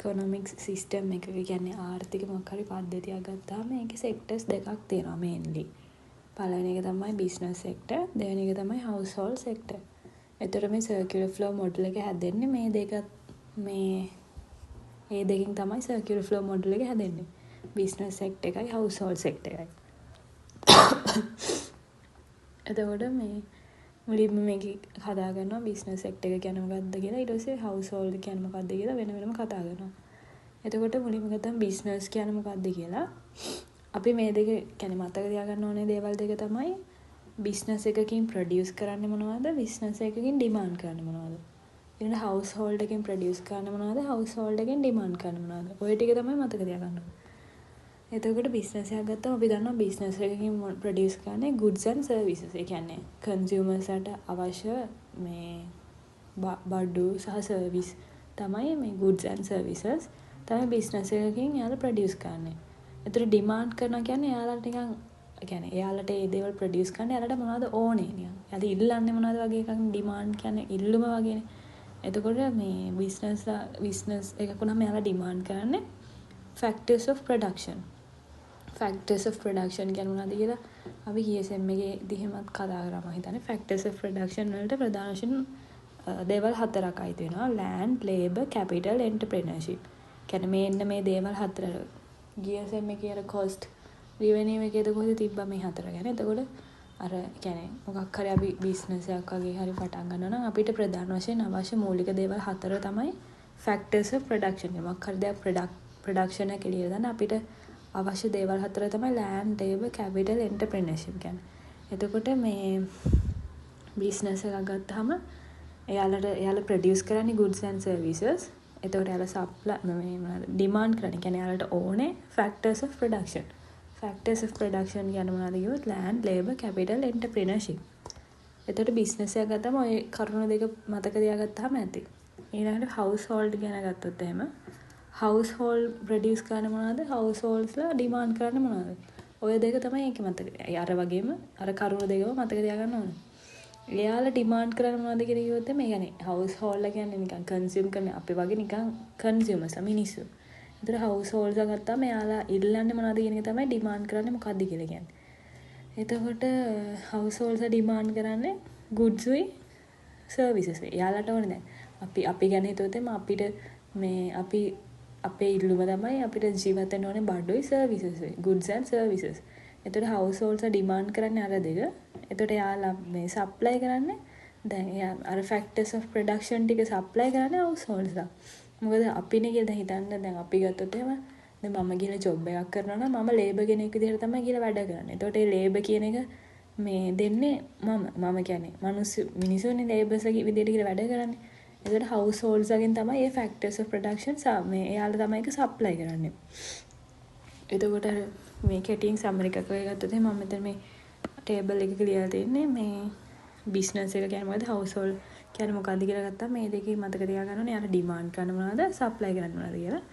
Economics system එක කියන්නේ ආර්ථික මොකක් හරි පද්ධතියක් ගත්තාම මේකේ සෙක්ටර්ස් දෙකක් තියෙනවා මේන්ලි. පළවෙනි එක තමයි බිස්නස් සෙක්ටර්, දෙවෙනි එක තමයි හවුස්හෝල්ඩ් සෙක්ටර්. එතකොට මේ සර්කියුලර් ෆ්ලෝ මොඩල් එක හැදෙන්නේ මේ දෙකෙන් තමයි සර්කියුලර් ෆ්ලෝ මොඩල් එක හැදෙන්නේ. බිස්නස් සෙක්ටර් එකයි හවුස්හෝල්ඩ් සෙක්ටර් එකයි. එතකොට මේ මුලින්ම මේක කතා කරනවා බිස්නස් සෙක්ටර් එක කියන්නේ මොකක්ද කියලා. ඊට පස්සේ හවුස්හෝල්ඩ් කියන්නේ මොකක්ද කියලා වෙනම කතා කරනවා. එතකොට මුලින්ම ගත්තම බිස්නස් කියන්නේ මොකක්ද කියලා. අපි මේ දෙක කියන්නේ මතක තියාගන්න ඕනේ දේවල් දෙක තමයි බිස්නස් එකකින් ප්‍රොඩියුස් කරන්නේ මොනවද, බිස්නස් එකකින් ඩිමාන්ඩ් කරන්නේ මොනවද. ඊළඟ හවුස්හෝල්ඩ් එකකින් ප්‍රොඩියුස් කරන්නේ මොනවද, හවුස්හෝල්ඩ් එකකින් ඩිමාන්ඩ් කරන්නේ මොනවද. ඔය ටික තමයි මතක තියාගන්න ඕනේ. එතකොට බිස්නස් එකක් ගත්තම අපි දන්නවා බිස්නස් එකකින් ප්‍රොඩියුස් කරන්නේ goods and services. ඒ කියන්නේ කන්සියුමර්ස්ලට අවශ්‍ය මේ බඩු සහ සර්විස් තමයි මේ goods and services තමයි බිස්නස් එකකින් යාලා ප්‍රොඩියුස් කරන්නේ. එතකොට ඩිමාන්ඩ් කරනවා කියන්නේ යාලට නිකන් කියන්නේ එයාලට ඒ දේවල් ප්‍රොඩියුස් කරන්න එයාලට මොනවද ඕනේ නිකන්. එයාලා ඉල්ලන්නේ මොනවද වගේ එකක් ඩිමාන්ඩ් කියන්නේ ඉල්ලුම වගේනේ. එතකොට මේ බිස්නස් එකක නම් එයාලා ඩිමාන්ඩ් කරන්නේ factors of production. factors of production කියන්නේ මොනවද කියලා අපි ESM එකේ දිහෙමත් කතා කරා මම හිතන්නේ. factors of production වලට ප්‍රධාන වශයෙන් දේවල් හතරක් අයිති වෙනවා. land, labor, capital, entrepreneurship. කියන්නේ මේ දේවල් හතර ESM එකේ අර cost revenue එකේද කොහෙද තිබ්බා මේ හතර ගැන. එතකොට අර කියන්නේ මොකක් හරි අපි බිස්නස් එකක් වගේ හරි පටන් ගන්නවා නම් අපිට ප්‍රධාන වශයෙන් අවශ්‍ය මූලික දේවල් හතර තමයි factors of production. මොකක් හරි දෙයක් production එක එළියට දාන්න අපිට අවශ්‍ය දේවල් හතර තමයි land, labor, capital, entrepreneurship කියන්නේ. එතකොට මේ බිස්නස් එකක් ගත්තාම එයාලා ප්‍රොඩියුස් කරන්නේ goods and services. එතකොට එයාලා සප්ලයි ඩිමාන්ඩ් කරන්නේ කියන්නේ එයාලට ඕනේ factors of production. factors of production කියන්නේ මොනවද කිව්වොත් land, labor, capital, entrepreneurship. එතකොට බිස්නස් එකක් ගත්තාම ඔය කරුණු දෙක මතක තියාගත්තාම ඇති. ඊළඟට household ගැන ගත්තොත් එහෙම household produce කරන්නේ මොනවද? householdsලා demand කරන්නේ මොනවද? ඔය දෙක තමයි ඒකේ මතක. අර වගේම අර කරුණු දෙකම මතක තියාගන්න ඕනේ. එයාලා demand කරන්නේ මොනවද කියලා කිව්වොත් මේ කියන්නේ household කියන්නේ නිකන් consume කරන අපි වගේ නිකන් consumers මිනිස්සු. ඒතර households ගත්තාම එයාලා ඉල්ලන්නේ මොනවද කියන එක තමයි demand කරන්නේ මොකද්ද කියලා කියන්නේ. එතකොට households demand කරන්නේ goods උයි services උයි. එයාලට ඕනේ දැන් අපි ගැන හිතුවොත් අපිට මේ අපේ ඉල්ලුම තමයි අපිට ජීවත් වෙන්න ඕනේ බඩුයි services උයි goods and services. එතකොට households demand කරන්නේ අර දෙක. එතකොට එයාලා මේ supply කරන්නේ දැන් එයා අර factors of production ටික supply කරන්නේ householdsලා. මොකද අපිනේ කියලා දැන් හිතන්න දැන් අපි ගත්තොත් එහෙම දැන් මම ගිහලා job එකක් කරනවා නම් මම labor කෙනෙක් විදිහට තමයි ගිහලා වැඩ කරන්නේ. එතකොට ඒ labor කියන එක මේ දෙන්නේ මම කියන්නේ මිනිස්සුනේ labours විදිහට ගිහලා වැඩ කරන්නේ. එතකොට households වලින් තමයි මේ factors of production මේ එයාලා තමයි ඒක supply කරන්නේ. එතකොට මේ කෙටියෙන් summary එකක් වගේ ගත්තොත් මම මෙතන මේ table එකක ලියලා තියෙන්නේ මේ business එක කියන්නේ මොකද්ද household කියන්නේ මොකද්ද කියලා ගත්තා මේ දෙකේ මතක තියාගන්න ඕනේ. යාලා demand කරන මොනවද supply කරන්නේ මොනවද කියලා.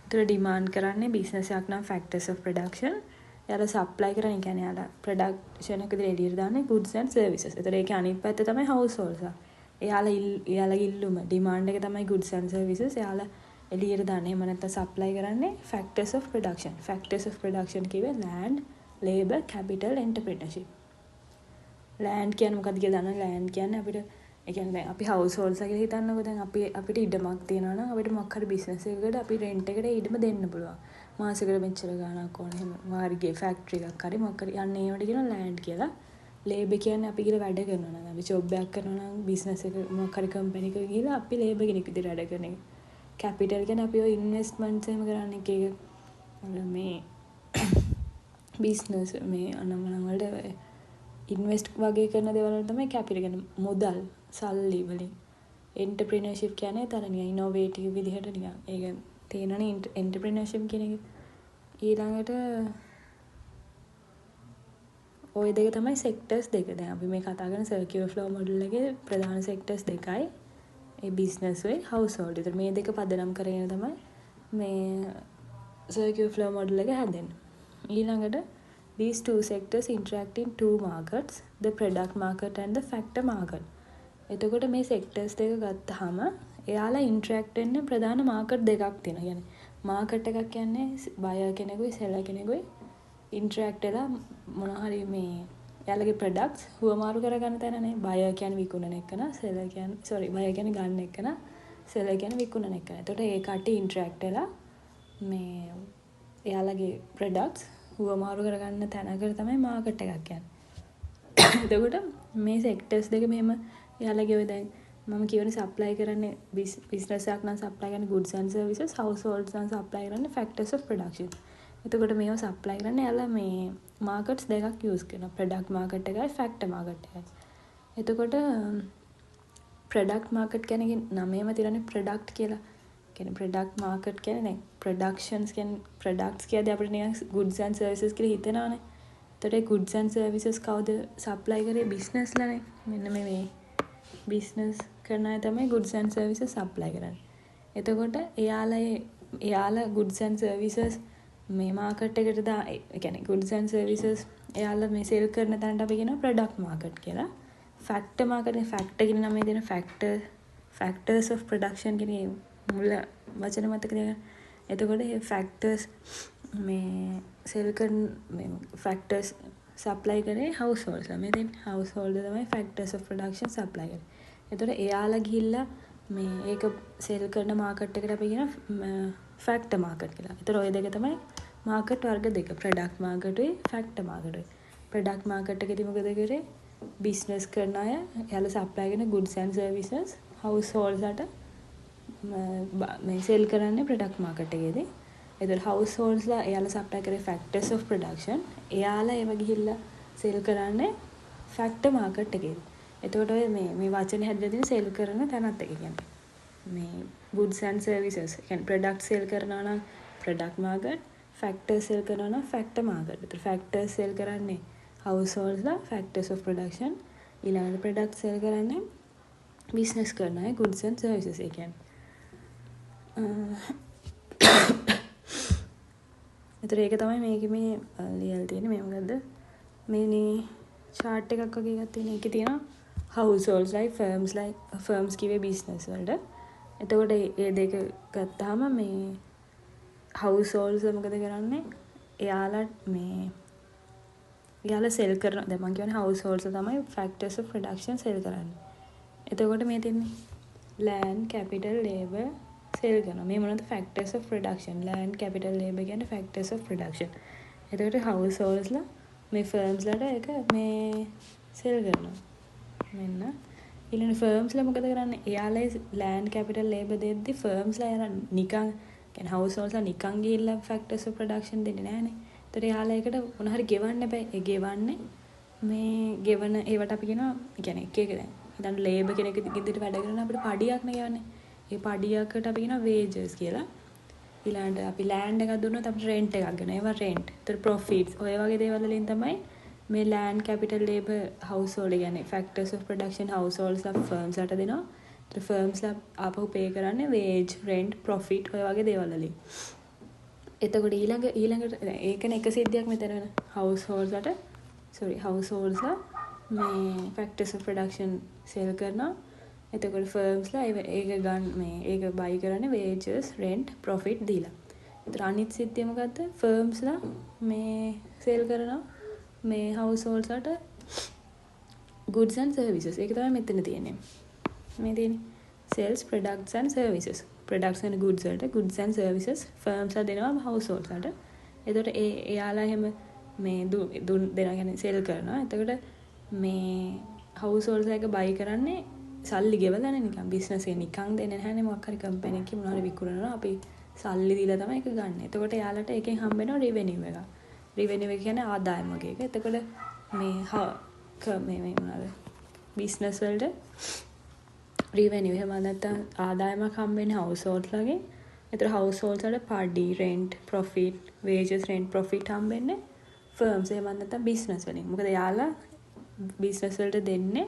එතකොට demand කරන්නේ business එකක් නම් factors of production. යාලා supply කරන්නේ කියන්නේ යාලා production එක විදිහට එළියට දාන්නේ goods and services. එතකොට ඒකේ අනිත් පැත්ත තමයි households. එයාලා ඉල්ලුම demand එක තමයි goods and services. එයාලා එළියට දාන්නේ එහෙම නැත්නම් supply කරන්නේ factors of production. factors of production කිව්වේ land, labor, capital, entrepreneurship. land කියන්නේ මොකක්ද කියලා දන්නවද? land කියන්නේ අපිට ඒ කියන්නේ දැන් අපි households කියලා හිතන්නකෝ. දැන් අපිට ඉඩමක් තියෙනවා නම් අපිට මොකක් හරි business එකකට අපි rent එකට ඉඩම දෙන්න පුළුවන්. මාසෙකට මෙච්චර ගාණක් ඕනේ. එහෙම වාරිගේ factory එකක් හරි මොකක් හරි යන්නේ ඒවට කියනවා land කියලා. labor කියන්නේ අපි කියලා වැඩ කරනවා නම් අපි job එකක් කරනවා නම් business එක මොකක් හරි company එකක ගිහලා අපි labor කෙනෙක් විදිහට වැඩ කරන එක. capital කියන්නේ අපි ඔය investments එහෙම කරන්නේ එක මේ business මේ අනම්මනම් වලට invest වගේ කරන දේවල් වල තමයි capital කියන්නේ මුදල් සල්ලි වලින්. entrepreneurship කියන්නේ තරණිය innovative විදිහට නිකන් ඒක තේනනේ entrepreneurship කියන එක. ඊළඟට ඔය දෙක තමයි sectors දෙක. දැන් අපි මේ කතා කරන circular flow model එකේ ප්‍රධාන sectors දෙකයි. ඒ business වෙයි household. ඒතර මේ දෙක පදනම් කරගෙන තමයි මේ circular flow model එක හැදෙන්නේ. ඊළඟට these two sectors interact in two markets, the product market and the factor market. එතකොට මේ sectors දෙක ගත්තාම එයාලා ඉන්ටරැක්ට් වෙන්න ප්‍රධාන මාකට් දෙකක් තියෙනවා. يعني මාකට් එකක් කියන්නේ බයර් කෙනෙකුයි සෙලර් කෙනෙකුයි ඉන්ටරැක්ට් වෙලා මොන හරි මේ එයාලගේ ප්‍රොඩක්ට්ස් හුවමාරු කරගන්න තැනනේ. බයර් කියන්නේ විකුණන එකන, සෙලර් කියන්නේ බයර් කියන්නේ ගන්න එකන, සෙලර් කියන්නේ විකුණන එකන. එතකොට ඒ කට්ටිය ඉන්ටරැක්ට් වෙලා මේ එයාලගේ ප්‍රොඩක්ට්ස් හුවමාරු කරගන්න තැනකට තමයි මාකට් එකක් කියන්නේ. එතකොට මේ සෙක්ටර්ස් දෙක මෙහෙම එයාලගේ ඔය දැන් මම කියවනේ සප්ලයි කරන්නේ බිස්නස් එකක් නම් සප්ලයි කරන්නේ goods and services, households නම් සප්ලයි කරන්නේ factors of production. එතකොට මේව සප්ලයි කරන්නේ එයාලා මේ මාකට්ස් දෙකක් යූස් කරනවා. ප්‍රොඩක්ට් මාකට් එකයි ෆැක්ටර් මාකට් එකයි. එතකොට ප්‍රොඩක්ට් මාකට් කියන්නේ නමේම තියෙනනේ ප්‍රොඩක්ට් කියලා. කියන්නේ ප්‍රොඩක්ට් මාකට් කියන්නේ දැන් ප්‍රොඩක්ෂන්ස් කියන්නේ ප්‍රොඩක්ට්ස් කියද්දී අපිට නිකන් goods and services කියලා හිතෙනවානේ. එතකොට goods and services කවුද සප්ලයි කරේ? බිස්නස්ලානේ. මෙන්න මේ බිස්නස් කරන අය තමයි goods and services සප්ලයි කරන්නේ. එතකොට එයාලා goods and services මේ මාකට් එකට කියන්නේ goods and services එයාලා මේ සෙල් කරන තැනට අපි කියනවා product market කියලා. factor market factor කියන නමේ දෙන factors of production කියන මුල වචන මතක තියාගන්න. එතකොට මේ factors මේ සෙල් කරන මේ factors supply කරේ households ලා. මේ දෙන household තමයි factors of production supply කරේ. එතකොට එයාලා ගිහිල්ලා මේ ඒක සෙල් කරන මාකට් එකට අපි කියන ෆැක්ටර් මාකට් කියලා. ඒතර ඔය දෙක තමයි මාකට් වර්ග දෙක. ප්‍රොඩක්ට් මාකට් උයි ෆැක්ටර් මාකට් උයි. ප්‍රොඩක්ට් මාකට් එකේදී මොකද කරේ? බිස්නස් කරන අය එයාලා සප්ලයි කරන goods and services households ලාට මේ සෙල් කරන්නේ ප්‍රොඩක්ට් මාකට් එකේදී. ඒතර households ලා එයාලා සප්ලයි කරේ factors of production. එයාලා ඒව ගිහිල්ලා සෙල් කරන්නේ ෆැක්ටර් මාකට් එකේදී. එතකොට ඔය මේ වචනේ හැදලා තියෙන සෙල් කරන තැනත් එක කියන්නේ. මේ goods and services කියන්නේ product sell කරනවා නම් product market, factor sell කරනවා නම් factor market. ඒතර factor sell කරන්නේ households ලා factors of production. ඊළඟට product sell කරන්නේ business කරන අය goods and services ඒ කියන්නේ. ඒතර ඒක තමයි මේකේ මේ ලියලා තියෙන්නේ. මේ මොකද්ද? මේනේ chart එකක් වගේ එකක් තියෙන. ඒකේ තියෙනවා households firms කිව්වේ business වලට. එතකොට මේ දෙක ගත්තාම මේ households මොකද කරන්නේ? එයාලා සෙල් කරන දැන් මම කියන්නේ households තමයි factors of production සෙල් කරන්නේ. එතකොට මේ තියෙන්නේ land, capital, labor සෙල් කරනවා. මේ මොනවද factors of production? land, capital, labor කියන්නේ factors of production. එතකොට households ලා මේ firms ලාට ඒක මේ සෙල් කරනවා. මෙන්න ඊළඟ ෆර්ම්ස් ලා මොකද කරන්නේ? එයාලා land capital labor දෙද්දි ෆර්ම්ස් ලා යන නිකන් කියන්නේ households ලා නිකන් ගිහිල්ලා factors of production දෙන්නේ නැහනේ. ඒතර එයාලා ඒකට මොන හරි ගෙවන්න බෑ. ඒ ගෙවන්නේ මේ ගෙවන ඒවට අපි කියනවා කියන්නේ එක දැන් හිතන්න labor කෙනෙක් ඉදිරියට වැඩ කරන අපිට පඩියක් නේ ගෙවන්නේ. ඒ පඩියකට අපි කියනවා wages කියලා. ඊළඟට අපි land එකක් දුන්නොත් අපිට rent එකක් ගන්නවා. ඒවා rent. ඒතර profits ඔය වගේ දේවල් වලින් තමයි මේ land capital labor household කියන්නේ factors of production households ලා firms ලාට දෙනවා. ඒතර firms ලා ආපහු pay කරන්නේ wage, rent, profit ඔය වගේ දේවල් වලින්. එතකොට ඊළඟට ඒකනේ එක සිද්ධියක් මෙතන වෙන households ලාට households ලා මේ factors of production sell කරනවා. එතකොට firms ලා ඒක ගන්න මේ ඒක buy කරන්නේ wages, rent, profit දීලා. ඒතර අනිත් සිද්ධිය මොකද්ද? firms ලා මේ sell කරනවා මේ households ලාට goods and services. ඒක තමයි මෙතන තියෙන්නේ. මේ තියෙන්නේ sales, products and services. Products and goods වලට goods and services firms ලා දෙනවා households ලාට. එතකොට එයාලා එහෙම මේ දෙනවා කියන්නේ sell කරනවා. එතකොට මේ households එක buy කරන්නේ සල්ලි ගෙවලානේ නිකන් business එක නිකන් දෙන්නේ නැහැනේ. මොකක් හරි company එකකින් මොනවා හරි විකුණනවා අපි සල්ලි දීලා තමයි ඒක ගන්න. එතකොට එයාලට එකෙන් හම්බ වෙනවා revenue එක. revenue එක කියන්නේ ආදායම වගේ එක. එතකොට මේ මොනවාද business වලට revenue එහෙම නැත්නම් ආදායමක් හම්බ වෙන්නේ households ලාගෙන්. ඒතර households වලට පඩි, rent, profit, wages, rent, profit හම්බ වෙන්නේ firms එහෙම නැත්නම් business වලින්. මොකද යාලා business වලට දෙන්නේ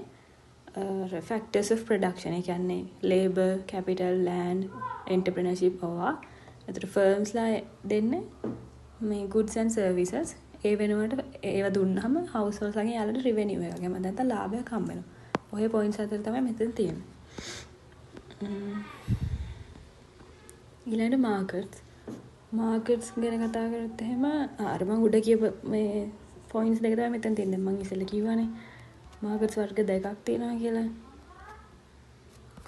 factors of production. ඒ කියන්නේ labor, capital, land, entrepreneurship ඕවා. ඒතර firms ලා දෙන්නේ මේ goods and services. ඒ වෙනුවට ඒවා දුන්නාම households ලාගෙන් යාලට revenue එකක්. එහෙම නැත්නම් ලාභයක් හම්බ වෙනවා. ඔය points හතර තමයි මෙතන තියෙන්නේ. ඊළඟට මාකට්ස් ගැන කතා කරත් එහෙම අර මම උඩ කියපු මේ පොයින්ට්ස් දෙක තමයි මෙතන තියෙන්නේ. මම ඉස්සෙල්ලා කිව්වානේ මාකට්ස් වර්ග දෙකක් තියෙනවා කියලා.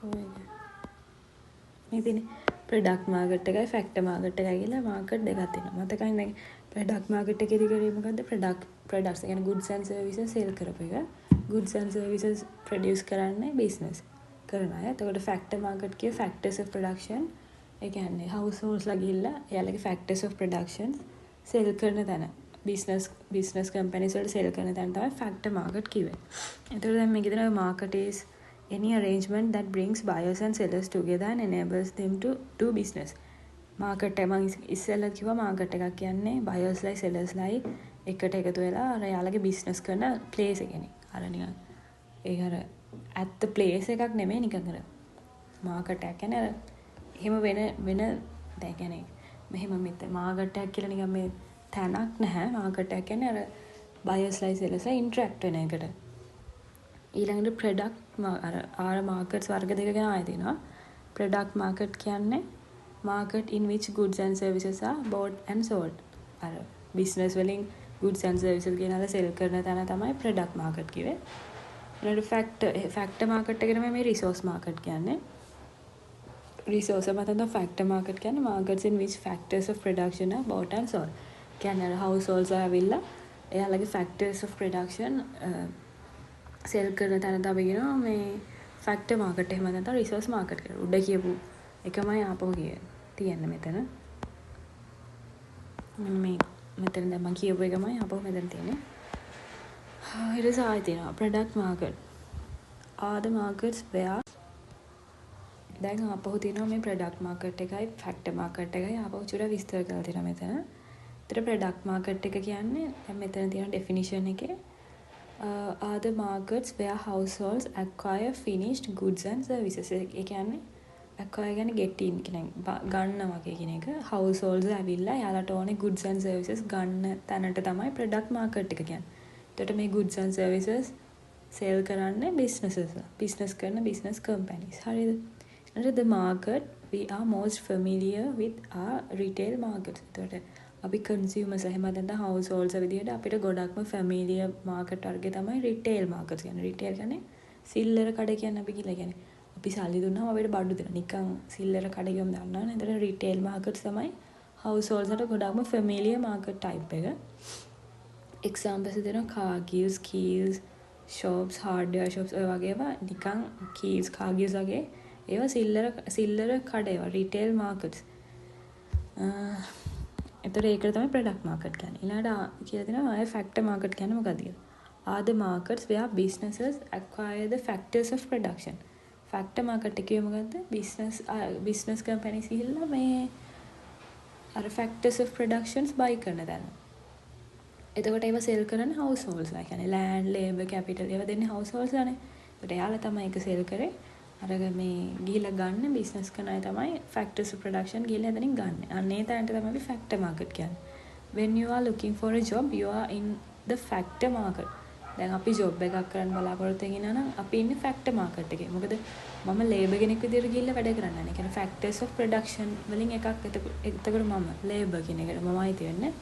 කොහේද? මේ තියෙන්නේ ප්‍රොඩක්ට් මාකට් එකයි ෆැක්ටර් මාකට් එකයි කියලා මාකට් දෙකක් තියෙනවා. මතකයි දැන් ප්‍රොඩක්ට් මාකට් එකේදී කරේ මොකද්ද? ප්‍රොඩක්ට්ස් කියන්නේ goods and services sell කරපු එක. goods and services produce කරන්නේ business කරන අය. එතකොට ෆැක්ටර් මාකට් කිය factors of production. ඒ කියන්නේ households ලා ගිහිල්ලා එයාලගේ factors of production sell කරන තැන. business companies වලට sell කරන තැන තමයි factor market කිව්වේ. එතකොට දැන් මේකේ තියෙනවා market is any arrangement that brings buyers and sellers together and enables them to do business. Market එක මම ඉස්සෙල්ලා කිව්වා මාකට් එකක් කියන්නේ buyers ලයි sellers ලයි එකට එකතු වෙලා අර යාළගේ business කරන place එකනේ. අර නිකන් ඒ අර at the place එකක් නෙමෙයි නිකන් අර මාකට් එකක් කියන්නේ අර එහෙම වෙන දැන් කියන්නේ මෙහෙම මෙතන මාකට් එකක් කියලා නිකන් මේ තැනක් නැහැ. මාකට් එකක් කියන්නේ අර buyers ලයි sellers ලයි interact වෙන එකට. ඊළඟට ප්‍රොඩක්ට් අර මාකට්ස් වර්ග දෙක ගැන ආයෙ තියෙනවා. ප්‍රොඩක්ට් මාකට් කියන්නේ market in which goods and services are bought and sold. අර business වලින් goods and services ගෙනලා sell කරන තැන තමයි product market කිව්වේ. ඊළඟට factor market එක තමයි මේ resource market කියන්නේ. resource මත තමයි factor market කියන්නේ markets in which factors of production are bought and sold. කියන්නේ households ආවිල්ලා එයාලගේ factors of production sell කරන තැන තමයි කියනවා මේ factor market එහෙම නැත්නම් resource market කියලා. උඩ කියපු එකමයි ආපහු තියෙන්නේ මෙතන. මේ මෙතන දැන් මම කියපු එකමයි ආපහු මෙතන තියෙන්නේ. ඊට පස්සේ ආයෙ තියෙනවා product market. are the markets where දැන් ආපහු තියෙනවා මේ product market එකයි factor market එකයි ආපහු චුර විස්තර කරලා තියෙනවා මෙතන. ඒතර product market එක කියන්නේ දැන් මෙතන තියෙන definition එකේ are the markets where households acquire finished goods and services. ඒ කියන්නේ acquire කියන්නේ get in කියන්නේ ගන්න වගේ කියන එක. households ඇවිල්ලා යාලට ඕනේ goods and services ගන්න තැනට තමයි product market එක කියන්නේ. එතකොට මේ goods and services sell කරන්නේ business කරන business companies. හරිද? ඊට the market we are most familiar with are retail markets. එතකොට අපි consumers එහෙම නැත්නම් households විදිහට අපිට ගොඩක්ම familiar market වර්ගේ තමයි retail markets කියන්නේ. retail කියන්නේ සිල්ලර කඩ කියන්නේ අපි කියලා කියන්නේ. අපි සල්ලි දුන්නාම අපිට බඩු දෙනවා. නිකන් සිල්ලර කඩ ගියොම දන්නවනේ. ඒතර retail markets තමයි households වලට ගොඩක්ම familiar market type එක. examples දෙනවා car gears, keys, shops, hardware shops ඔය වගේ ඒවා නිකන් keys, car gears වගේ ඒවා සිල්ලර කඩ ඒවා retail markets. එතකොට ඒකට තමයි product market කියන්නේ. ඊළඟට කියලා දෙනවා ආයේ factor market කියන්නේ මොකක්ද කියලා. are the markets where businesses acquire the factors of production. factor market එකේ මොකද්ද? business companies ගිහිල්ලා මේ අර factors of productions buy කරන දන්න. එතකොට ඒව sell කරන්නේ households ලා. කියන්නේ land, labor, capital ඒව දෙන්නේ households ලානේ. ඒකට එයාලා තමයි ඒක sell කරේ. අර මේ ගිහිල්ලා ගන්න business කරන අය තමයි factors of production ගිහිල්ලා එතනින් ගන්න. අන්න ඒ තැනට තමයි අපි factor market කියන්නේ. when you are looking for a job you are in the factor market. දැන් අපි job එකක් කරන්න බලාපොරොත්තු වෙනා නම් අපි ඉන්නේ factor market එකේ. මොකද මම labor කෙනෙක් විදිහට ගිහිල්ලා වැඩ කරන්නේ නැහැ. ඒ කියන්නේ factors of production වලින් එකක් එතකොට මම labor කියන එකට මම අයිති වෙන්නේ.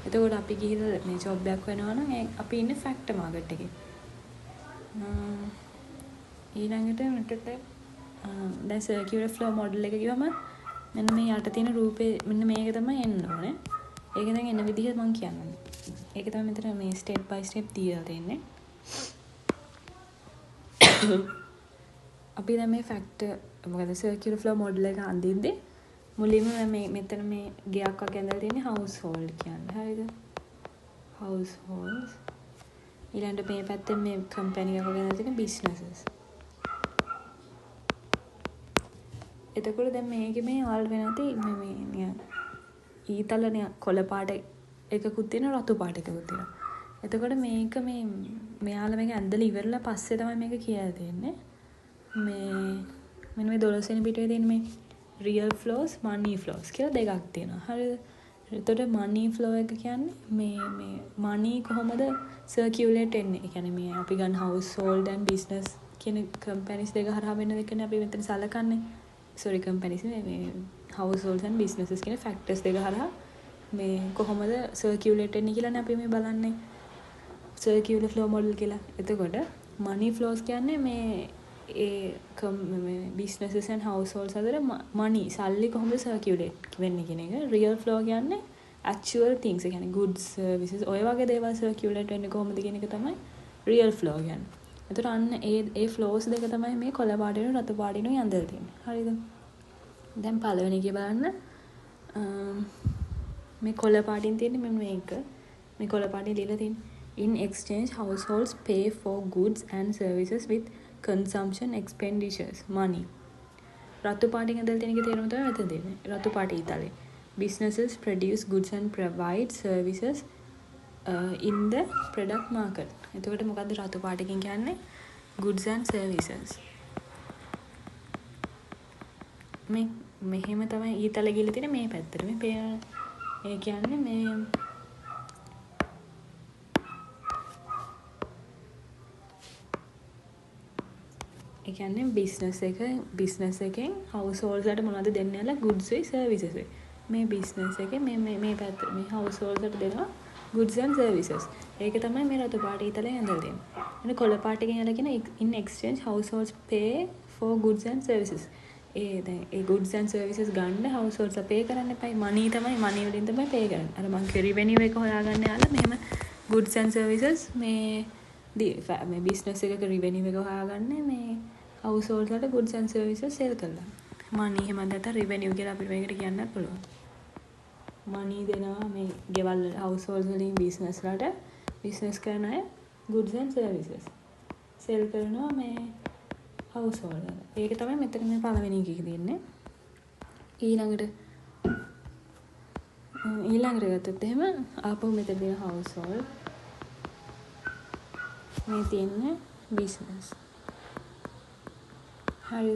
එතකොට අපි ගිහිල්ලා මේ job එකක් වෙනවා නම් අපි ඉන්නේ factor market එකේ. ඊළඟට මෙතට දැන් circular flow model එක කිව්වම මෙන්න මේ යට තියෙන රූපේ මෙන්න මේක තමයි එන්න ඕනේ. ඒක දැන් එන විදිහ මම කියන්නේ. ඒක තමයි මෙතන මේ step by step තියලා තියෙන්නේ. අපි දැන් මේ factor මොකද circular flow model එක අඳින්නේ මුලින්ම මේ මෙතන මේ ගයක් වගේ ඇඳලා තියෙන්නේ household කියන්නේ. හරිද? households. ඊළඟට මේ පැත්තෙන් මේ company එක වගේ ඇඳලා තියෙන businesses. එතකොට දැන් මේකේ මේ ආල් වෙනති මේ නිකන් ඊතල නිකන් කොළ පාට එකකුත් තියෙනවා රතු පාට එකකුත් තියෙනවා. එතකොට මේක මේ මෙයාලා මේක ඇඳලා ඉවරලා පස්සේ තමයි මේක කියලා දෙන්නේ. මේ මෙන්න මේ 12 වෙනි පිටුවේ තියෙන මේ real flows, money flows කියලා දෙකක් තියෙනවා. හරිද? එතකොට money flow එක කියන්නේ මේ money කොහොමද circulate වෙන්නේ? ඒ කියන්නේ මේ අපි ගන්න household and business කියන කම්පැනිස් දෙක හරහා වෙන දෙකනේ අපි මෙතන සලකන්නේ. sorry කම්පැනිස් මේ households and businesses කියන factors දෙක හරහා මේ කොහොමද circulate වෙන්නේ කියලානේ අපි මේ බලන්නේ. circular flow model කියලා. එතකොට money flows කියන්නේ මේ businesses and households අතර money සල්ලි කොහොමද circulate වෙන්නේ කියන එක. real flow කියන්නේ actual things. ඒ කියන්නේ goods services ඔය වගේ දේවල් circulate වෙන්නේ කොහොමද කියන එක තමයි real flow කියන්නේ. එතකොට අන්න ඒ flows දෙක තමයි මේ කොළ පාටිනු රතු පාටිනු යන්දල් තියෙන්නේ. හරිද? දැන් පළවෙනි එක බලන්න. මේ කොළ පාටින් තියෙන්නේ මෙන්න මේක. මේ කොළ පාටින් ලියලා තියෙන්නේ in exchange households pay for goods and services with consumption expenditures money. රතු පාටින් ඇදලා තියෙන එකේ තේරුම තමයි මෙතන දෙන්නේ. රතු party ඉතාලේ. Businesses produce goods and provide services in the product market. එතකොට මොකද්ද රතු පාටකින් කියන්නේ? goods and services. මේ මෙහෙම තමයි ඊතලේ ගිහලා තියෙන මේ පැත්තට. මේ ඒ කියන්නේ මේ ඒ කියන්නේ business එකෙන් households වලට මොනවද දෙන්න යලා goods වෙයි services වෙයි. මේ business එකේ මේ පැත්ත මේ households වලට දෙනවා goods and services. ඒක තමයි මේ රතු පාට ඊතලේ ඇඳලා තියෙන්නේ. එන කොළ පාටකින් යලා කියන in exchange households pay for goods and services. දැන් ඒ goods and services ගන්න households pay කරන්න එපයි. money වලින් තමයි pay කරන්නේ. අර මං revenue එක හොයාගන්න යාලා මෙහෙම goods and services මේ business එකක revenue එක හොයාගන්නේ මේ households වලට goods and services sell කරලා. money එහෙම නැත්නම් revenue කියලා අපිට මේකට කියන්නත් පුළුවන්. money දෙනවා මේ ගෙවල් households වලින් business වලට business කරන අය goods and services sell කරනවා මේ household වල. ඒක තමයි මෙතන මේ පළවෙනි එකේ තියෙන්නේ. ඊළඟට ගත්තොත් එහෙම ආපහු මෙතන තියෙන household මේ තියෙන්නේ business. හරි.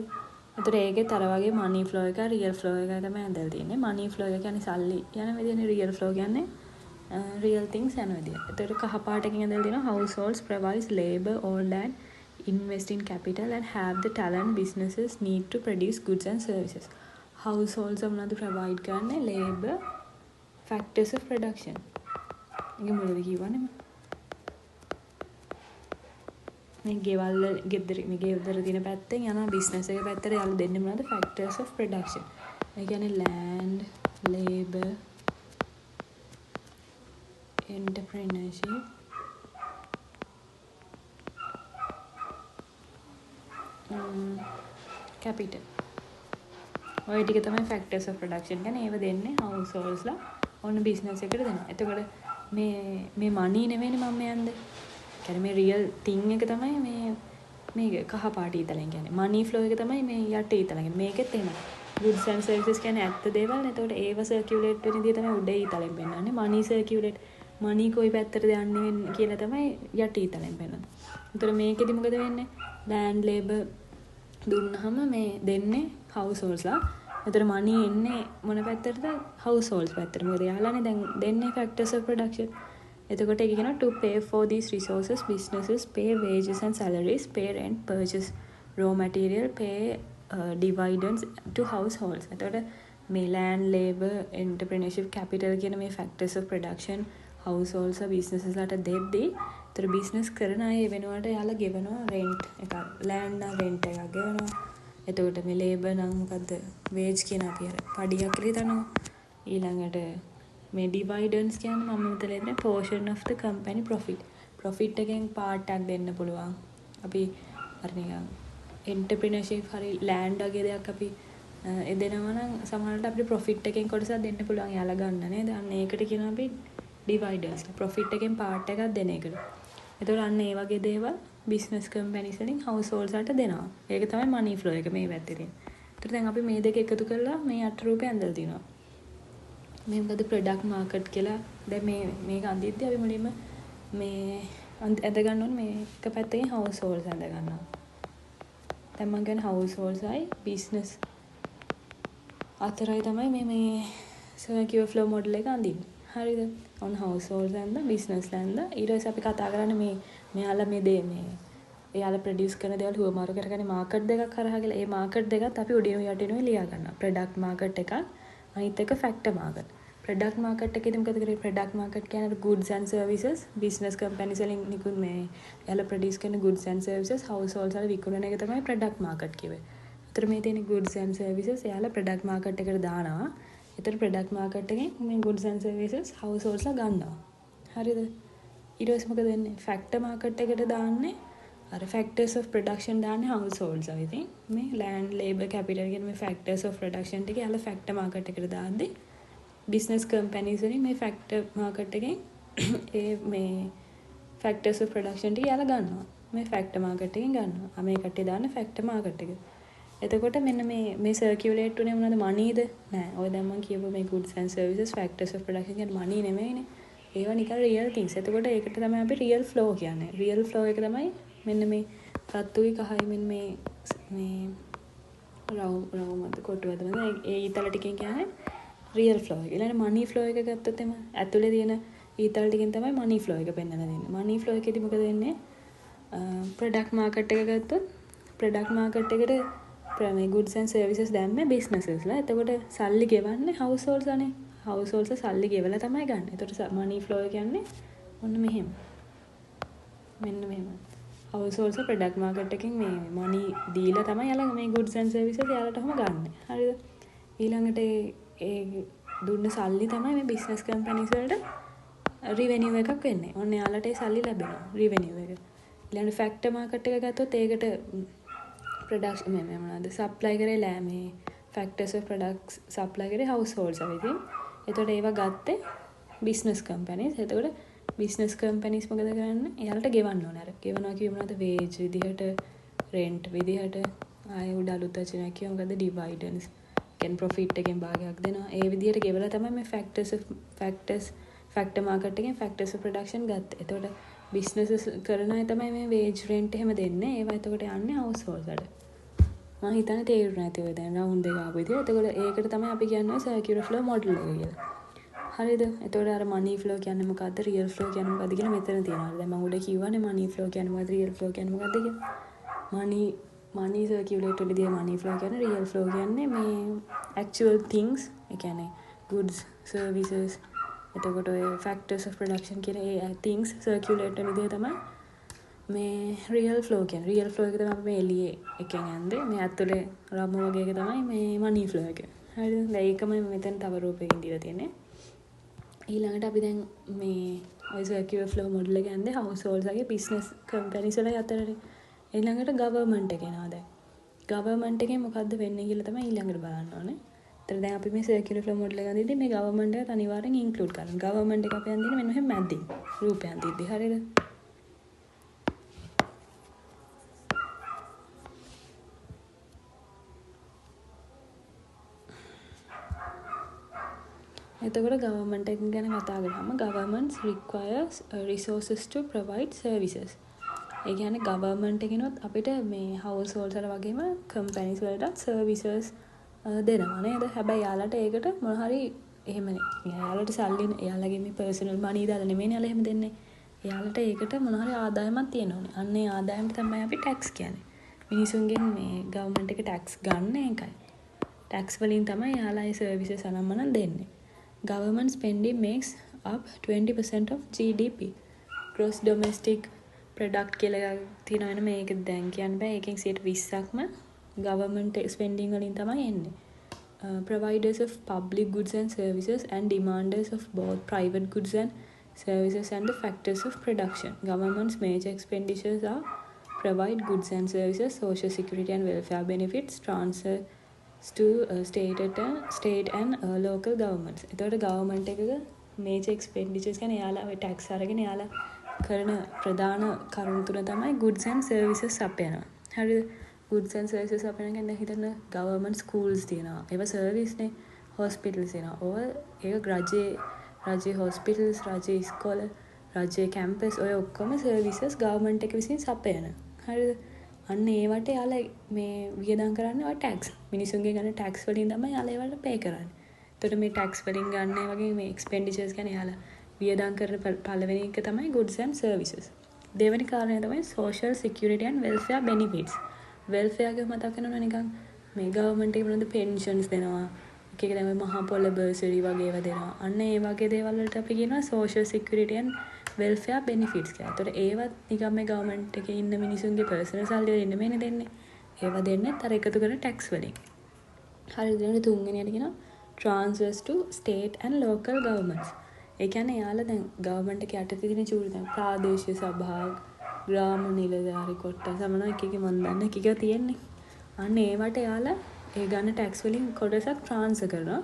ඒතර ඒකේ තර වගේ money flow එක real flow එක තමයි ඇඳලා තියෙන්නේ. money flow එක කියන්නේ සල්ලි යන විදිහනේ, real flow කියන්නේ real things යන විදිහ. ඒතර කහ පාටකින් ඇඳලා තියෙනවා households provides labor or land, invest in capital and have the talent businesses need to produce goods and services. households මොනවද provide කරන්නේ? labor, factors of production. ඒක මොකද කියවන්නේ? මේ ගෙදර තියෙන පැත්තෙන් යනවා business එක පැත්තට යාළු දෙන්නේ මොනවද? factors of production. ඒ කියන්නේ land, labor, entrepreneurship, capital. ඔය ටික තමයි factors of production කියන්නේ. ඒව දෙන්නේ householdsලා ඔන්න business එකට දෙනවා. එතකොට මේ money නෙවෙයිනේ මම යන්නේ. කියන්නේ මේ real thing එක තමයි මේ කහ පාට ඊතලෙන් කියන්නේ. money flow එක තමයි මේ යට ඊතලෙන්. මේකෙත් එහෙමයි. goods and services කියන්නේ ඇත්ත දේවල්. එතකොට ඒව circulate වෙන විදිය තමයි උඩ ඊතලෙන් පෙන්නන්නේ. money circulate money කොයි පැත්තටද යන්නේ කියලා තමයි යට ඊතලෙන් පෙන්නන්නේ. එතකොට මේකෙදි මොකද වෙන්නේ? land labor දුන්නාම මේ දෙන්නේ householdsලා. එතකොට money එන්නේ මොන පැත්තටද? households පැත්තට. මොකද යාළුවානේ දැන් දෙන්නේ factors of production. එතකොට ඒක කියනවා to pay for these resources businesses pay wages and salaries, pay rent, purchase raw material, pay dividends to households. එතකොට මේ land, labor, entrepreneurship, capital කියන මේ factors of production households businesses වලට දෙද්දී ඒතර business කරන අය වෙනුවට යාලා ගෙවනවා rent එකක්, land නම් rent එකක් ගෙවනවා. එතකොට මේ labor නම් මොකද්ද? wage කියන අපි අර පඩියක් කියලා හිතනවා. ඊළඟට මේ dividends කියන්නේ මම මෙතන දෙන්නේ portion of the company profit එකෙන් part එකක් දෙන්න පුළුවන්. අපි අර නිකන් entrepreneurship හරි land වගේ දෙයක් අපි දෙනවා නම් සමහරවිට අපිට profit එකෙන් කොටසක් දෙන්න පුළුවන් යාලා ගන්න නේද? අන්න ඒකට කියනවා අපි dividends. profit එකෙන් part එකක් දෙන එකට. එතකොට අන්න ඒ වගේ දේවල් business companies වලින් households වලට දෙනවා. ඒක තමයි money flow එක මේ පැත්තේ තියෙන්නේ. ඒතර දැන් අපි මේ දෙක එකතු කරලා මේ අට රූපය ඇඳලා තිනවා. මේ මොකද product market කියලා. දැන් මේක අඳිද්දී අපි මුලින්ම මේ ඇඳ ගන්න ඕනේ මේ එක පැත්තකින් households ඇඳ ගන්නවා. දැන් මම කියන්නේ households අයි business අතරයි තමයි මේ circular flow model එක අඳින්නේ. හරිද? on households and the business and the ඊට පස්සේ අපි කතා කරන්නේ මෙයාලා මේ එයාලා ප්‍රොඩියුස් කරන දේවල් හුවමාරු කරගෙන මාකට් දෙකක් හරහා ගිහලා ඒ මාකට් දෙකත් අපි උඩිනුයි යටිනුයි ලියා ගන්නවා. ප්‍රොඩක්ට් මාකට් එකක් අනිත් එක ෆැක්ටර් මාකට්. ප්‍රොඩක්ට් මාකට් එකේදී මොකද කරන්නේ? ප්‍රොඩක්ට් මාකට් කියන්නේ goods and services business companies වලින් නිකුත් මේ එයාලා ප්‍රොඩියුස් කරන goods and services households වල විකුණන එක තමයි ප්‍රොඩක්ට් මාකට් කිව්වේ. ඒතර මේ තියෙන goods and services එයාලා ප්‍රොඩක්ට් මාකට් එකට දානවා. ඒතර ප්‍රොඩක්ට් මාකට් එකෙන් මේ goods and services households ලා ගන්නවා. හරිද? ඊට පස්සේ මොකද වෙන්නේ? ෆැක්ටර් මාකට් එකට දාන්නේ අර factors of production දාන්නේ households අපි ඉතින් මේ land labor capital කියන මේ factors of production ටික යාලා factor market එකට දාද්දි business companies වලින් මේ factor market එකෙන් ඒ මේ factors of production ටික යාලා ගන්නවා මේ factor market එකෙන් ගන්නවා මේ කට්ටිය දාන factor market එක එතකොට මෙන්න මේ circulate උනේ මොනවද moneyද නෑ ඔය දැන් මම කියපු මේ goods and services factors of production කියන්නේ money නෙමෙයිනේ ඒවා නිකන් real things එතකොට ඒකට තමයි අපි real flow කියන්නේ real flow එක තමයි මෙන්න මේ රත්තුයි කහයි මෙන්න මේ රවුමද කොටුවද ඒ ඊතල ටිකෙන් කියන්නේ රියල් ෆ්ලෝ එක. ඊළඟ මනි ෆ්ලෝ එක ගත්තොත් එම ඇතුලේ තියෙන ඊතල ටිකෙන් තමයි මනි ෆ්ලෝ එක පෙන්වන්න දෙන්නේ. මනි ෆ්ලෝ එකේදී මොකද වෙන්නේ? ප්‍රොඩක්ට් මාකට් එක ගත්තොත් ප්‍රොඩක්ට් මාකට් එකට මේ goods and services දැම්මේ businesses ලා. එතකොට සල්ලි ගෙවන්නේ households අනේ. households සල්ලි ගෙවලා තමයි ගන්න. එතකොට මනි ෆ්ලෝ කියන්නේ ඔන්න මෙහෙම. මෙන්න මෙහෙම. households product market එකකින් මේ money දීලා තමයි යාලා මේ goods and services යාලටම ගන්න. හරිද? ඊළඟට ඒ දුන්න සල්ලි තමයි මේ business companies වලට revenue එකක් වෙන්නේ. ඔන්න යාලට ඒ සල්ලි ලැබෙනවා revenue එක. ඊළඟට factor market එක ගත්තොත් ඒකට production මේ මොනවාද supply කරේ මේ factors of products supply කරේ households අවදී. එතකොට ඒවා ගත්තේ business companies. එතකොට business companies මොකද කරන්නේ? එයාලට ගෙවන්න ඕනේ. අර ගෙවනවා කිව්ව මොනවද? wage විදිහට, rent විදිහට, ආයෙ උඩ අලුත් වචනයක් කියව මොකද? dividends. කියන්නේ profit එකෙන් භාගයක් දෙනවා. ඒ විදිහට ගෙවලා තමයි මේ factor market එකෙන් factors of production ගත්තේ. එතකොට businesses කරන අය තමයි මේ wage rent එහෙම දෙන්නේ. ඒවා එතකොට යන්නේ households වලට. මම හිතන්නේ තේරුණා නැති ඔය දැන් round එක ආපු විදිහ. එතකොට ඒකට තමයි අපි කියන්නේ circular flow model එක කියලා. හරිද? එතකොට අර money flow කියන්නේ මොකද්ද? real flow කියන්නේ මොකද්ද කියලා මෙතන තියෙනවා. දැන් මම උඩ කිව්වනේ money flow කියන්නේ මොකද්ද? real flow කියන්නේ මොකද්ද කියලා. money circulate වෙලදී money flow කියන්නේ real flow කියන්නේ මේ actual things ඒ කියන්නේ goods services එතකොට ඔය factors of production කියන ඒ things circulate වෙන විදිහ තමයි මේ real flow කියන්නේ. real flow එක තමයි අපි මේ එළියේ එකෙන් යන්නේ. මේ ඇතුලේ රම වගේ එක තමයි මේ money flow එක. හරිද? දැන් ඒකම මෙතන තව රූපයකින් දීලා තියෙන්නේ. ඊළඟට අපි දැන් මේ ඔය circular flow model එක යන්නේ households වගේ business companies වල අතරේ. ඊළඟට government එක එනවා දැන්. government එකෙන් මොකද්ද වෙන්නේ කියලා තමයි ඊළඟට බලන්න ඕනේ. ඒතර දැන් අපි මේ circular flow model එක ගන්නදී මේ government එකත් අනිවාර්යෙන් include කරනවා. government එක අපි යන්නේ මෙන්න මෙහෙම මැදින්. රූපයන් තියදී හරියද? එතකොට government එක ගැන කතා කරාම governments requires resources to provide services. ඒ කියන්නේ government එකනොත් අපිට මේ households වල වගේම companies වලටත් services දෙනවා නේද? හැබැයි යාලට ඒකට මොන හරි එහෙමනේ. යාලට සල්ලි යාලගේ මේ personal money දාලා නෙමෙයිනේ යාලා එහෙම දෙන්නේ. යාලට ඒකට මොන හරි ආදායමක් තියෙනවනේ. අන්න ඒ ආදායමට තමයි අපි tax කියන්නේ. මිනිසුන්ගෙන් මේ government එක tax ගන්න එකයි. tax වලින් තමයි යාලා ඒ services අනම්මනම් දෙන්නේ. Government spending makes up 20% of GDP. Gross domestic product කියලා තියෙනවනේ මේක දැන් කියන්න බෑ. ඒකෙන් 20%ක්ම government spending වලින් තමයි එන්නේ. Providers of public goods and services and demanders of both private goods and services and the factors of production. Government's major expenditures are provide goods and services, social security and welfare benefits, transfer to state and local governments. එතකොට government එකක major expenditures කියන්නේ යාලා ඔය tax අරගෙන යාලා කරන ප්‍රධාන කරුණු තුන තමයි goods and services අපයනවා. හරිද? goods and services අපයන කියන්නේ හිතන්න government schools තියෙනවා. ඒවා service නේ. hospitals තියෙනවා. ඔය ඒක රජයේ hospitals, රජයේ ඉස්කෝල, රජයේ campus ඔය ඔක්කොම services government එක විසින් සපයන. හරිද? අන්න ඒවට යාලා මේ වියදම් කරන්නේ ඔය tax. මිනිසුන්ගේ ගන්න tax වලින් තමයි යාලා ඒවට pay කරන්නේ. එතකොට මේ tax වලින් ගන්න වගේ මේ expenditures කියන්නේ යාලා වියදම් කරන පළවෙනි එක තමයි goods and services. දෙවෙනි කාරණය තමයි social security and welfare benefits. welfare එක මතක් කරනවා නිකන් මේ government එකේ මොනවද pensions දෙනවා. එක එක තමයි මහා පොළ bursary වගේ ඒවා දෙනවා. අන්න ඒ වගේ දේවල් වලට අපි කියනවා social security and welfare benefits කියලා. ඒතකොට ඒවත් නිකන් මේ government එකේ ඉන්න මිනිසුන්ගේ personal සල්ලි වලින් නෙමෙයිනේ දෙන්නේ. ඒවා දෙන්නේ අර එකතු කරන tax වලින්. හරිද? ඊළඟ තුන්වෙනියට කියනවා transfers to state and local governments. ඒ කියන්නේ යාලා දැන් government එක යටතේ තියෙන චූටි දැන් ප්‍රාදේශීය සභා, ග්‍රාම නිලධාරි කොට්ටාස සමන එක එක මන් දන්නේ එක එක තියෙන්නේ. අන්න ඒවට යාලා ඒ ගන්න tax වලින් කොටසක් transfer කරනවා.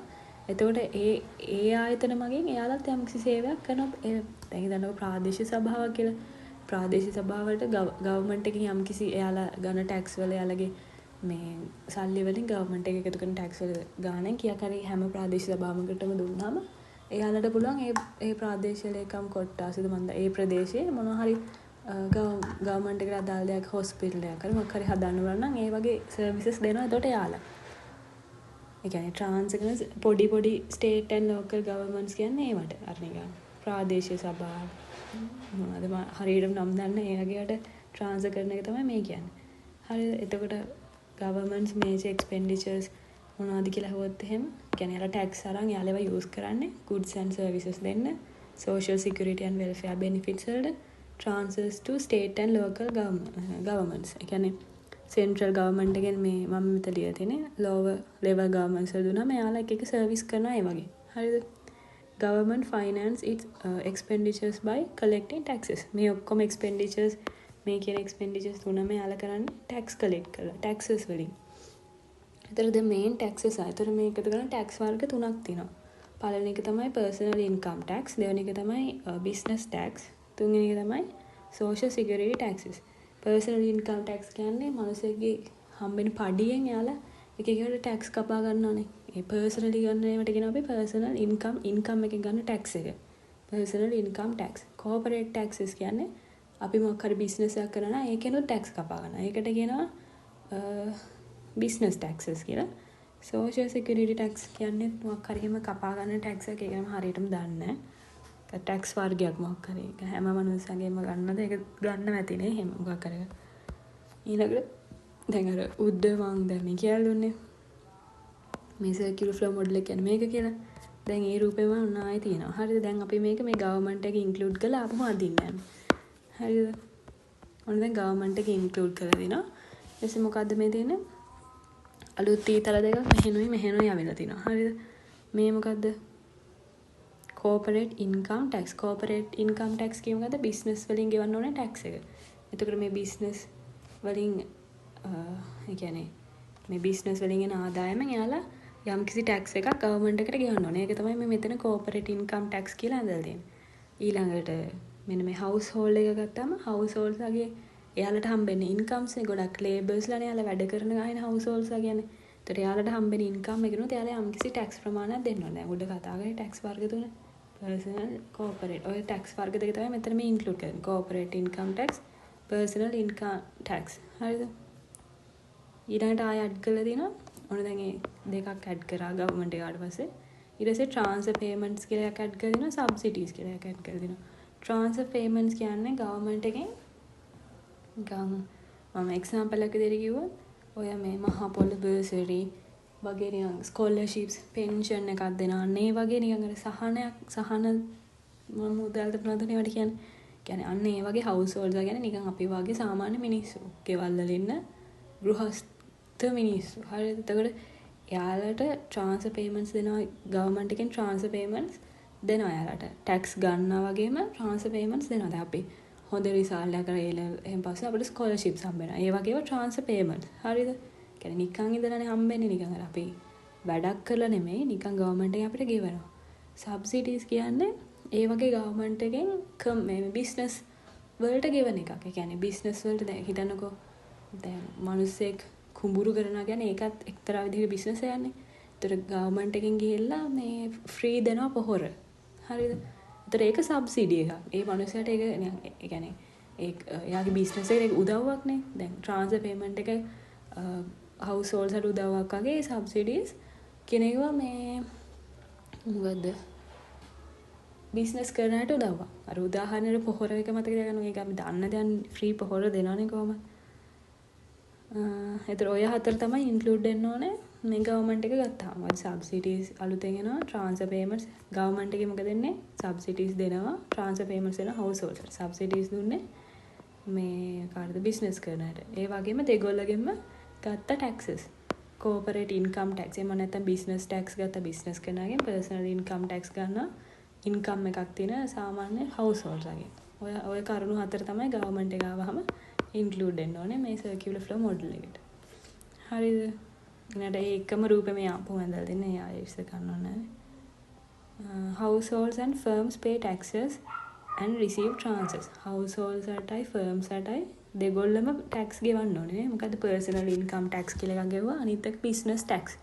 එතකොට ඒ ආයතන මගින් එයාලත් යම්කිසි සේවයක් කරනවා. දැන් හිතන්නකො ප්‍රාදේශීය සභාවක් කියලා. ප්‍රාදේශීය සභාවලට government එකකින් යම්කිසි එයාලා ගන්න tax වල එයාලගේ මේ සල්ලි වලින් government එක එකතු කරන tax වල ගාණෙන් කීයක් හරි හැම ප්‍රාදේශීය සභාවකටම දුන්නාම එයාලට පුළුවන් ඒ ප්‍රාදේශීය ලේකම් කොට්ටාසද මන්ද ඒ ප්‍රදේශයේ මොනවා හරි government එකට අදාළ දෙයක් hospital එකක් හරි මොකක් හරි හදන්න ඕන නම් ඒ වගේ services දෙනවා එතකොට එයාලා. ඒ කියන්නේ transfer පොඩි state and local governments කියන්නේ ඒවට අර නිකන් ප්‍රාදේශීය සභා මොනවද හරියටම නම් දන්නේ ඒ වගේකට transfer කරන එක තමයි මේ කියන්නේ. හරිද? එතකොට governments major expenditures මොනවද කියලා හුවොත් එහෙම කියන්නේ යාලා tax අරන් යාලා ඒවා use කරන්නේ goods and services දෙන්න social security and welfare benefits වලට transfers to state and local governments. ඒ කියන්නේ central government එකෙන් මේ මම මෙතන ලියලා තියෙන්නේ lower level governments වල දුන්නාම යාලා එක එක service කරනවා ඒ වගේ. හරිද? government finance its expenditures by collecting taxes. මේ ඔක්කොම expenditures මේ කියන expenditures තුනම යාලා කරන්නේ tax collect කරලා taxes වලින්. එතකොට the main taxes ආ. එතකොට මේ එකතු කරන tax වර්ග තුනක් තියෙනවා. පළවෙනි එක තමයි personal income tax, දෙවෙනි එක තමයි business tax, තුන්වෙනි එක තමයි social security taxes. personal income tax කියන්නේ මිනිස්සුගේ හම්බෙන පඩියෙන් යාලා එක එකට tax කපා ගන්නවානේ. ඒ personally ගන්න ඒවට කියනවා අපි personal income එකෙන් ගන්න tax එක. personal income tax. corporate taxes කියන්නේ අපි මොකක් හරි business එකක් කරනවා ඒකෙනුත් tax කපා ගන්නවා. ඒකට කියනවා business taxes කියලා. social security tax කියන්නේ මොකක් හරි එහෙම කපා ගන්න tax එක ඒකම හරියටම දන්නේ නැහැ. ඒක tax වර්ගයක් මොකක් හරි. ඒක හැම මිනිස්සුන්ගේම ගන්නද ඒක ගන්න නැතිනේ එහෙම මොකක් හරි. ඊළඟට දැන් අර උද්දවං දැන් මේ කියලා දුන්නේ. මේ circular flow model එක කියන්නේ මේක කියලා. දැන් ඒ රූපේම ඔන්න ආයේ තියෙනවා. හරිද? දැන් අපි මේක මේ government එකේ include කරලා ආපහු අදින්න යනවා. හරිද? ඔන්න දැන් government එකේ include කරලා දිනවා. ඊටසේ මොකද්ද මේ තියෙන්නේ? අලුත් ඊතල දෙකක් මෙහෙනුයි ආවිලා තිනවා. හරිද? මේ මොකද්ද? corporate income tax. corporate income tax කියන්නේ මොකද්ද? business වලින් ගෙවන්න ඕනේ tax එක. එතකොට මේ business වලින් ඒ කියන්නේ මේ business වලින් එන ආදායමෙන් යාලා යම්කිසි tax එකක් government එකට ගෙවන්න ඕනේ. ඒක තමයි මේ මෙතන corporate income tax කියලා ඇඳලා තියෙන්නේ. ඊළඟට මෙන්න මේ household එක ගත්තාම households ගේ එයාලට හම්බෙන්නේ incomes නේ ගොඩක් labours ලානේ යාලා වැඩ කරන ගානේ households ලා කියන්නේ. ඒතර එයාලට හම්බෙන income එකනොත් එයාලා යම්කිසි tax ප්‍රමාණයක් දෙන්න ඕනේ. දැන් උඩ කතා කරේ tax වර්ග තුන personal corporate. ඔය tax වර්ග දෙක තමයි මෙතන මේ include කරන්නේ. corporate income tax, personal income tax. හරිද? ඊළඟට ආය add කරලා දිනවා. ඔන්න දැන් මේ දෙකක් add කරා government එකට පස්සේ. ඊට පස්සේ transfer payments කියලා එකක් add කරලා දිනවා. subsidies කියලා එකක් add කරලා දිනවා. transfer payments කියන්නේ government එකෙන් නිකන් මම example එකක් විදිහට කිව්වොත් ඔය මේ මහා පොළ bursary වගේ නිකන් scholarships pension එකක් දෙනවා. අනේ වගේ නිකන් අර සහන මොන මුදල්ද ප්‍රනෝදනේ වට කියන්නේ අන්න ඒ වගේ households කියන්නේ නිකන් අපි වගේ සාමාන්‍ය මිනිස්සු. ගෙවල් වල ඉන්න ගෘහස්ත මිනිස්සු. හරිද? එතකොට යාලට transfer payments දෙනවා government එකෙන් transfer payments දෙනවා යාලට. tax ගන්නවා වගේම transfer payments දෙනවා. දැන් අපි හොඳ රිසල්ට් එකක් කරලා එහෙන් පස්සේ අපිට scholarships හම්බෙනවා. ඒ වගේම transfer payments. හරිද? කියන්නේ නිකන් ඉඳලානේ හම්බෙන්නේ නිකන් අර අපි වැඩක් කරලා නෙමෙයි නිකන් government එකෙන් අපිට ගෙවනවා. subsidies කියන්නේ ඒ වගේ government එකෙන් මේ business වලට ගෙවන එකක්. ඒ කියන්නේ business වලට දැන් හිතන්නකෝ දැන් මිනිස්සෙක් කුඹුරු කරනවා කියන්නේ ඒකත් එක්තරා විදිහක business එකක්නේ. ඒතර government එකෙන් ගිහිල්ලා මේ free දෙනවා පොහොර. හරිද? ඒතර ඒක subsidy එකක්. ඒ මිනිස්සයාට ඒක ඒ කියන්නේ එයාගේ business එකට උදව්වක් නේ. දැන් transfer payment එක households වලට උදව්වක් වගේ subsidies කියන ඒවා මේ මොකද්ද? බිස්නස් කරනට උදව්වා. අර උදාහරණයට පොහොර එක මතක තියාගන්න. ඒක අපි දන්න දැන් ෆ්‍රී පොහොර දෙනවනේ කොහමද? ඒතර ඔය හතර තමයි ඉන්ක්ලූඩ් වෙන්න ඕනේ මේ ගවර්න්මන්ට් එක ගත්තාම. සබ්සිඩිස් අලුතෙන් එනවා, ට්‍රාන්ස්ෆර් පේමන්ට්ස් ගවර්න්මන්ට් එකේ මොකද දෙන්නේ? සබ්සිඩිස් දෙනවා, ට්‍රාන්ස්ෆර් පේමන්ට්ස් දෙනවා හවුස් හෝල්ඩ්ස්. සබ්සිඩිස් දුන්නේ මේ කාටද බිස්නස් කරන අයට. ඒ වගේම දෙගොල්ලගෙම ගත්ත ටැක්සස්. Corporate income tax. එහෙම නැත්නම් බිස්නස් ටැක්ස් ගත්ත බිස්නස් කෙනාගෙන් පර්සනල් ඉන්කම් ටැක්ස් ගන්නවා. ඉන්කම් එකක් තියෙන සාමාන්‍ය හවුස් හෝල්ඩ්ස්ගෙන්. ඔය කරුණු හතර තමයි ගවර්න්මන්ට් එක ආවහම ඉන්ක්ලූඩ් වෙන්න ඕනේ මේ සර්කියුලර් ෆ්ලෝ මොඩල් එකට. හරිද? ඊට ඒකම රූපේ මේ ආපහු ඇඳලා දෙන්නේ. එයා ඉස්සර ගන්න ඕනේ. Households and firms pay taxes and receive transfers. Households අටයි firms අටයි දෙගොල්ලම tax ගෙවන්න ඕනේ. මොකද personal income tax කියලා එකක් ගෙවුවා. අනිත් එක business tax.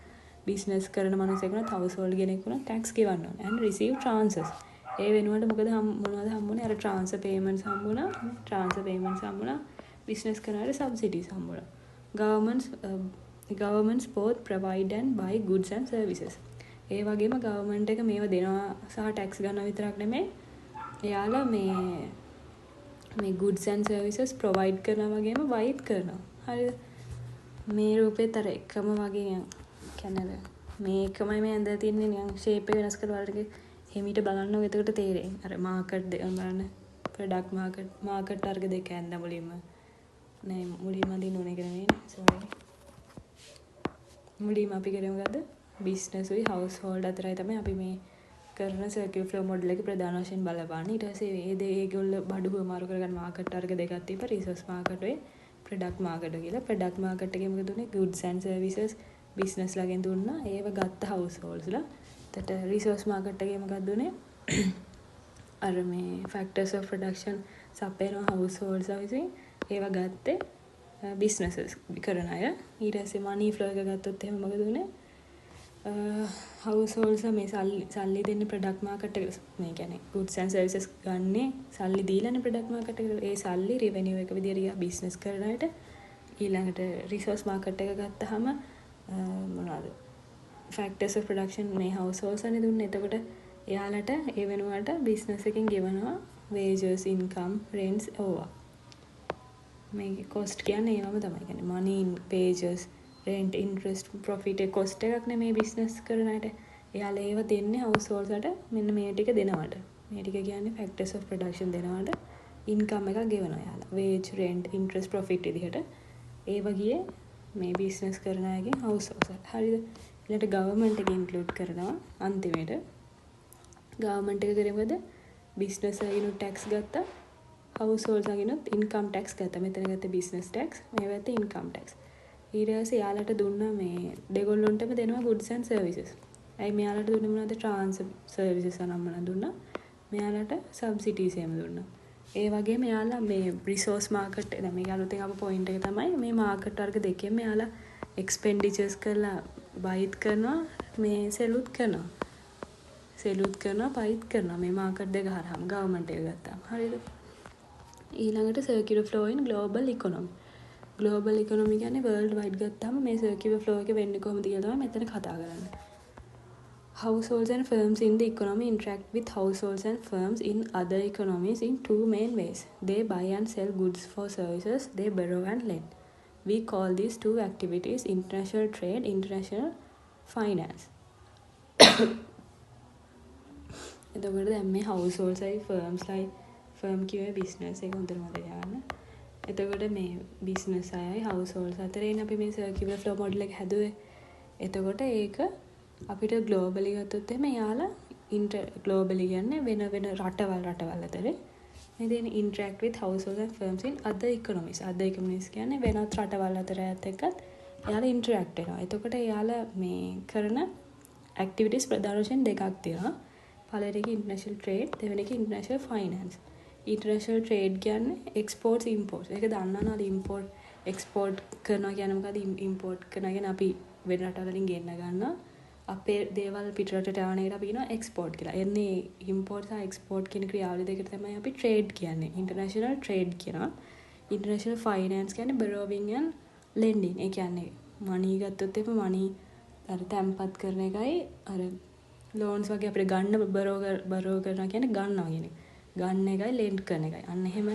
business කරන මිනිස්සුන්ට household කෙනෙක් වුණා tax ගෙවන්න ඕනේ. and receive transfers. ඒ වෙනුවට මොකද මොනවද හම්බුනේ? අර transfer payments හම්බුණා. transfer payments හම්බුණා. business කරනාට subsidies හම්බුණා. Governments both provide and buy goods and services. ඒ වගේම ගවර්න්මන්ට් එක මේව දෙනවා සහ ටැක්ස් ගන්නවා විතරක් නෙමෙයි. එයාලා මේ goods and services provide කරනවා වගේම buy කරනවා. හරිද? මේ රූපෙත් අර එකම වගේ කියන්නේ මේකමයි මේ ඇඳලා තින්නේ නිකන් shape එක වෙනස් කරලා වලට හිමීට බලන්නකො එතකොට තේරෙයි. අර මාකට් දෙක බලන්න ප්‍රොඩක්ට් මාකට් වර්ග දෙක ඇඳ මුලින්ම. නෑ මුලින්ම අඳින්න ඕනේ කියලා නෙවෙයි. sorry. මුලින්ම අපි කරමු මොකද්ද? බිස්නස් උයි හවුස් හෝල්ඩ් අතරයි තමයි අපි මේ කරන සර්කියුලර් ෆ්ලෝ මොඩල් එක ප්‍රධාන වශයෙන් බලපාන්නේ. ඊට පස්සේ ඒගොල්ලෝ බඩු මාරු කරගන්න මාකට් වර්ග දෙකක් තිබ්බා. රිසෝස් මාකට් ඔය ප්‍රොඩක්ට් මාකට් කියලා. ප්‍රොඩක්ට් මාකට් එකේ මොකද උනේ? goods and services බිස්නස් ලාගෙන් දුන්නා. ඒව ගත්ත හවුස් හෝල්ඩ්ස්ලා. එතට රිසෝස් මාකට් එකේ මොකක්ද උනේ? අර මේ factors of production සපයන හවුස් හෝල්ඩ්ස්ලා විසින් ඒව ගත්තේ බිස්නසස් කරන අය. ඊට පස්සේ මනි ෆ්ලෝ එක ගත්තොත් එහෙම මොකද උනේ? හවුස් හෝල්ඩ්ස් මේ සල්ලි දෙන්නේ ප්‍රොඩක්ට් මාකට් එකට. මේ කියන්නේ goods and services ගන්නේ සල්ලි දීලානේ ප්‍රොඩක්ට් මාකට් එකට. ඒ සල්ලි රෙවෙනියු එක විදියට ගියා බිස්නස් කරන අයට. ඊළඟට රිසෝස් මාකට් එක ගත්තාම මොනවද? factors of production මේ හවුස් හෝල්ඩ්ස් අනේ දුන්නේ. එතකොට එයාලට ඒ වෙනුවට බිස්නස් එකෙන් ගෙවනවා wages, income, rents ඕවා. මේ cost කියන්නේ ඒවම තමයි. කියන්නේ money, wages, rent, interest, profit cost එකක් නෙමේ බිස්නස් කරන අයට. එයාලා ඒව දෙන්නේ හවුස් හෝල්ඩ්ස් වලට මෙන්න මේ ටික දෙනවට. මේ ටික කියන්නේ factors of production දෙනවට income එකක් ගෙවනවා එයාලා. wage, rent, interest, profit විදිහට. ඒව ගියේ මේ බිස්නස් කරන අයගෙන් හවුස් හෝල්ඩ්ස් වලට. හරිද? ඊළඟට ගවර්න්මන්ට් එක ඉන්ක්ලූඩ් කරනවා අන්තිමේට. ගවර්න්මන්ට් එක කරේ මොකද? බිස්නස් එකකිනුත් ටැක්ස් ගත්තා. හවුස් හෝල්ඩ්ස් එකකිනුත් ඉන්කම් ටැක්ස් ගත්තා. මෙතන ගත්තේ බිස්නස් ටැක්ස්, මේ පැත්තේ ඉන්කම් ටැක්ස්. ඊට පස්සේ යාලට දුන්නා මේ දෙගොල්ලොන්ටම දෙනවා goods and services. ඇයි මෙයාලට දුන්නේ මොනවද? ට්‍රාන්ස්ෆර් සර්විසස් අනම්මන දුන්නා. මෙයාලට සබ්සිඩිස් එහෙම දුන්නා. ඒ වගේම යාලා මේ රිසෝස් මාකට් දැන් මේක අලුතෙන් ආපු පොයින්ට් එක තමයි මේ මාකට් වර්ග දෙකෙන්ම යාලා එක්ස්පෙන්ඩිචර්ස් කරලා බයිට් කරනවා මේ සෙලුත් කරනවා. සෙලුත් කරනවා බයිට් කරනවා මේ මාකට් දෙක හරහාම ගවර්න්මන්ට් එක ගත්තාම. හරිද? ඊළඟට සර්කියුලර් ෆ්ලෝ ඉන් ග්ලෝබල් ඉකොනොමි. ග්ලෝබල් ඉකොනොමි කියන්නේ වර්ල්ඩ් වයිඩ් ගත්තාම මේ සර්කියුලර් ෆ්ලෝ එක වෙන්නේ කොහොමද කියලා තමයි මෙතන කතා කරන්නේ. Households and firms in the economy interact with households and firms in other economies in two main ways. They buy and sell goods for services, they borrow and lend. We call these two activities international trade, international finance. එතකොට දැන් මේ households අයි firms අයි firm කියවේ business එක හොඳට මතක තියාගන්න. එතකොට මේ business අයයි households අතරේනේ අපි මේ circular flow model එක හැදුවේ. එතකොට ඒක අපිට ග්ලෝබලි ගත්තොත් එහෙම යාලා ග්ලෝබලි කියන්නේ වෙන රටවල් අතරේ මේ දෙන interact with households and firms in other economies. other economies කියන්නේ වෙනත් රටවල් අතර එක්කත් යාලා interact වෙනවා. එතකොට යාලා මේ කරන activities ප්‍රධාන වශයෙන් දෙකක් තියෙනවා. පළවෙනි එක international trade, දෙවෙනි එක international finance. international trade කියන්නේ exports imports. ඒක දන්නවනේ import export කරනවා කියන්නේ මොකද්ද? import කරනවා කියන්නේ අපි වෙන රටවලින් ගෙන්න ගන්නවා. අපේ දේවල් පිටරටට යවන එකට අපි කියනවා එක්ස්පෝර්ට් කියලා. එන්නේ ඉම්පෝර්ට් සහ එක්ස්පෝර්ට් කියන ක්‍රියාවලිය දෙකට තමයි අපි ට්‍රේඩ් කියන්නේ. ඉන්ටර්නැෂනල් ට්‍රේඩ් කියනවා. ඉන්ටර්නැෂනල් ෆයිනෑන්ස් කියන්නේ borrowing and lending. ඒ කියන්නේ මනි ගත්තොත් එහෙම මනි අර තැම්පත් කරන එකයි අර ලෝන්ස් වගේ අපිට ගන්න බරෝ කරනවා කියන්නේ ගන්නවා කියන එක. ගන්න එකයි ලෙන්ඩ් කරන එකයි. අන්න එහෙම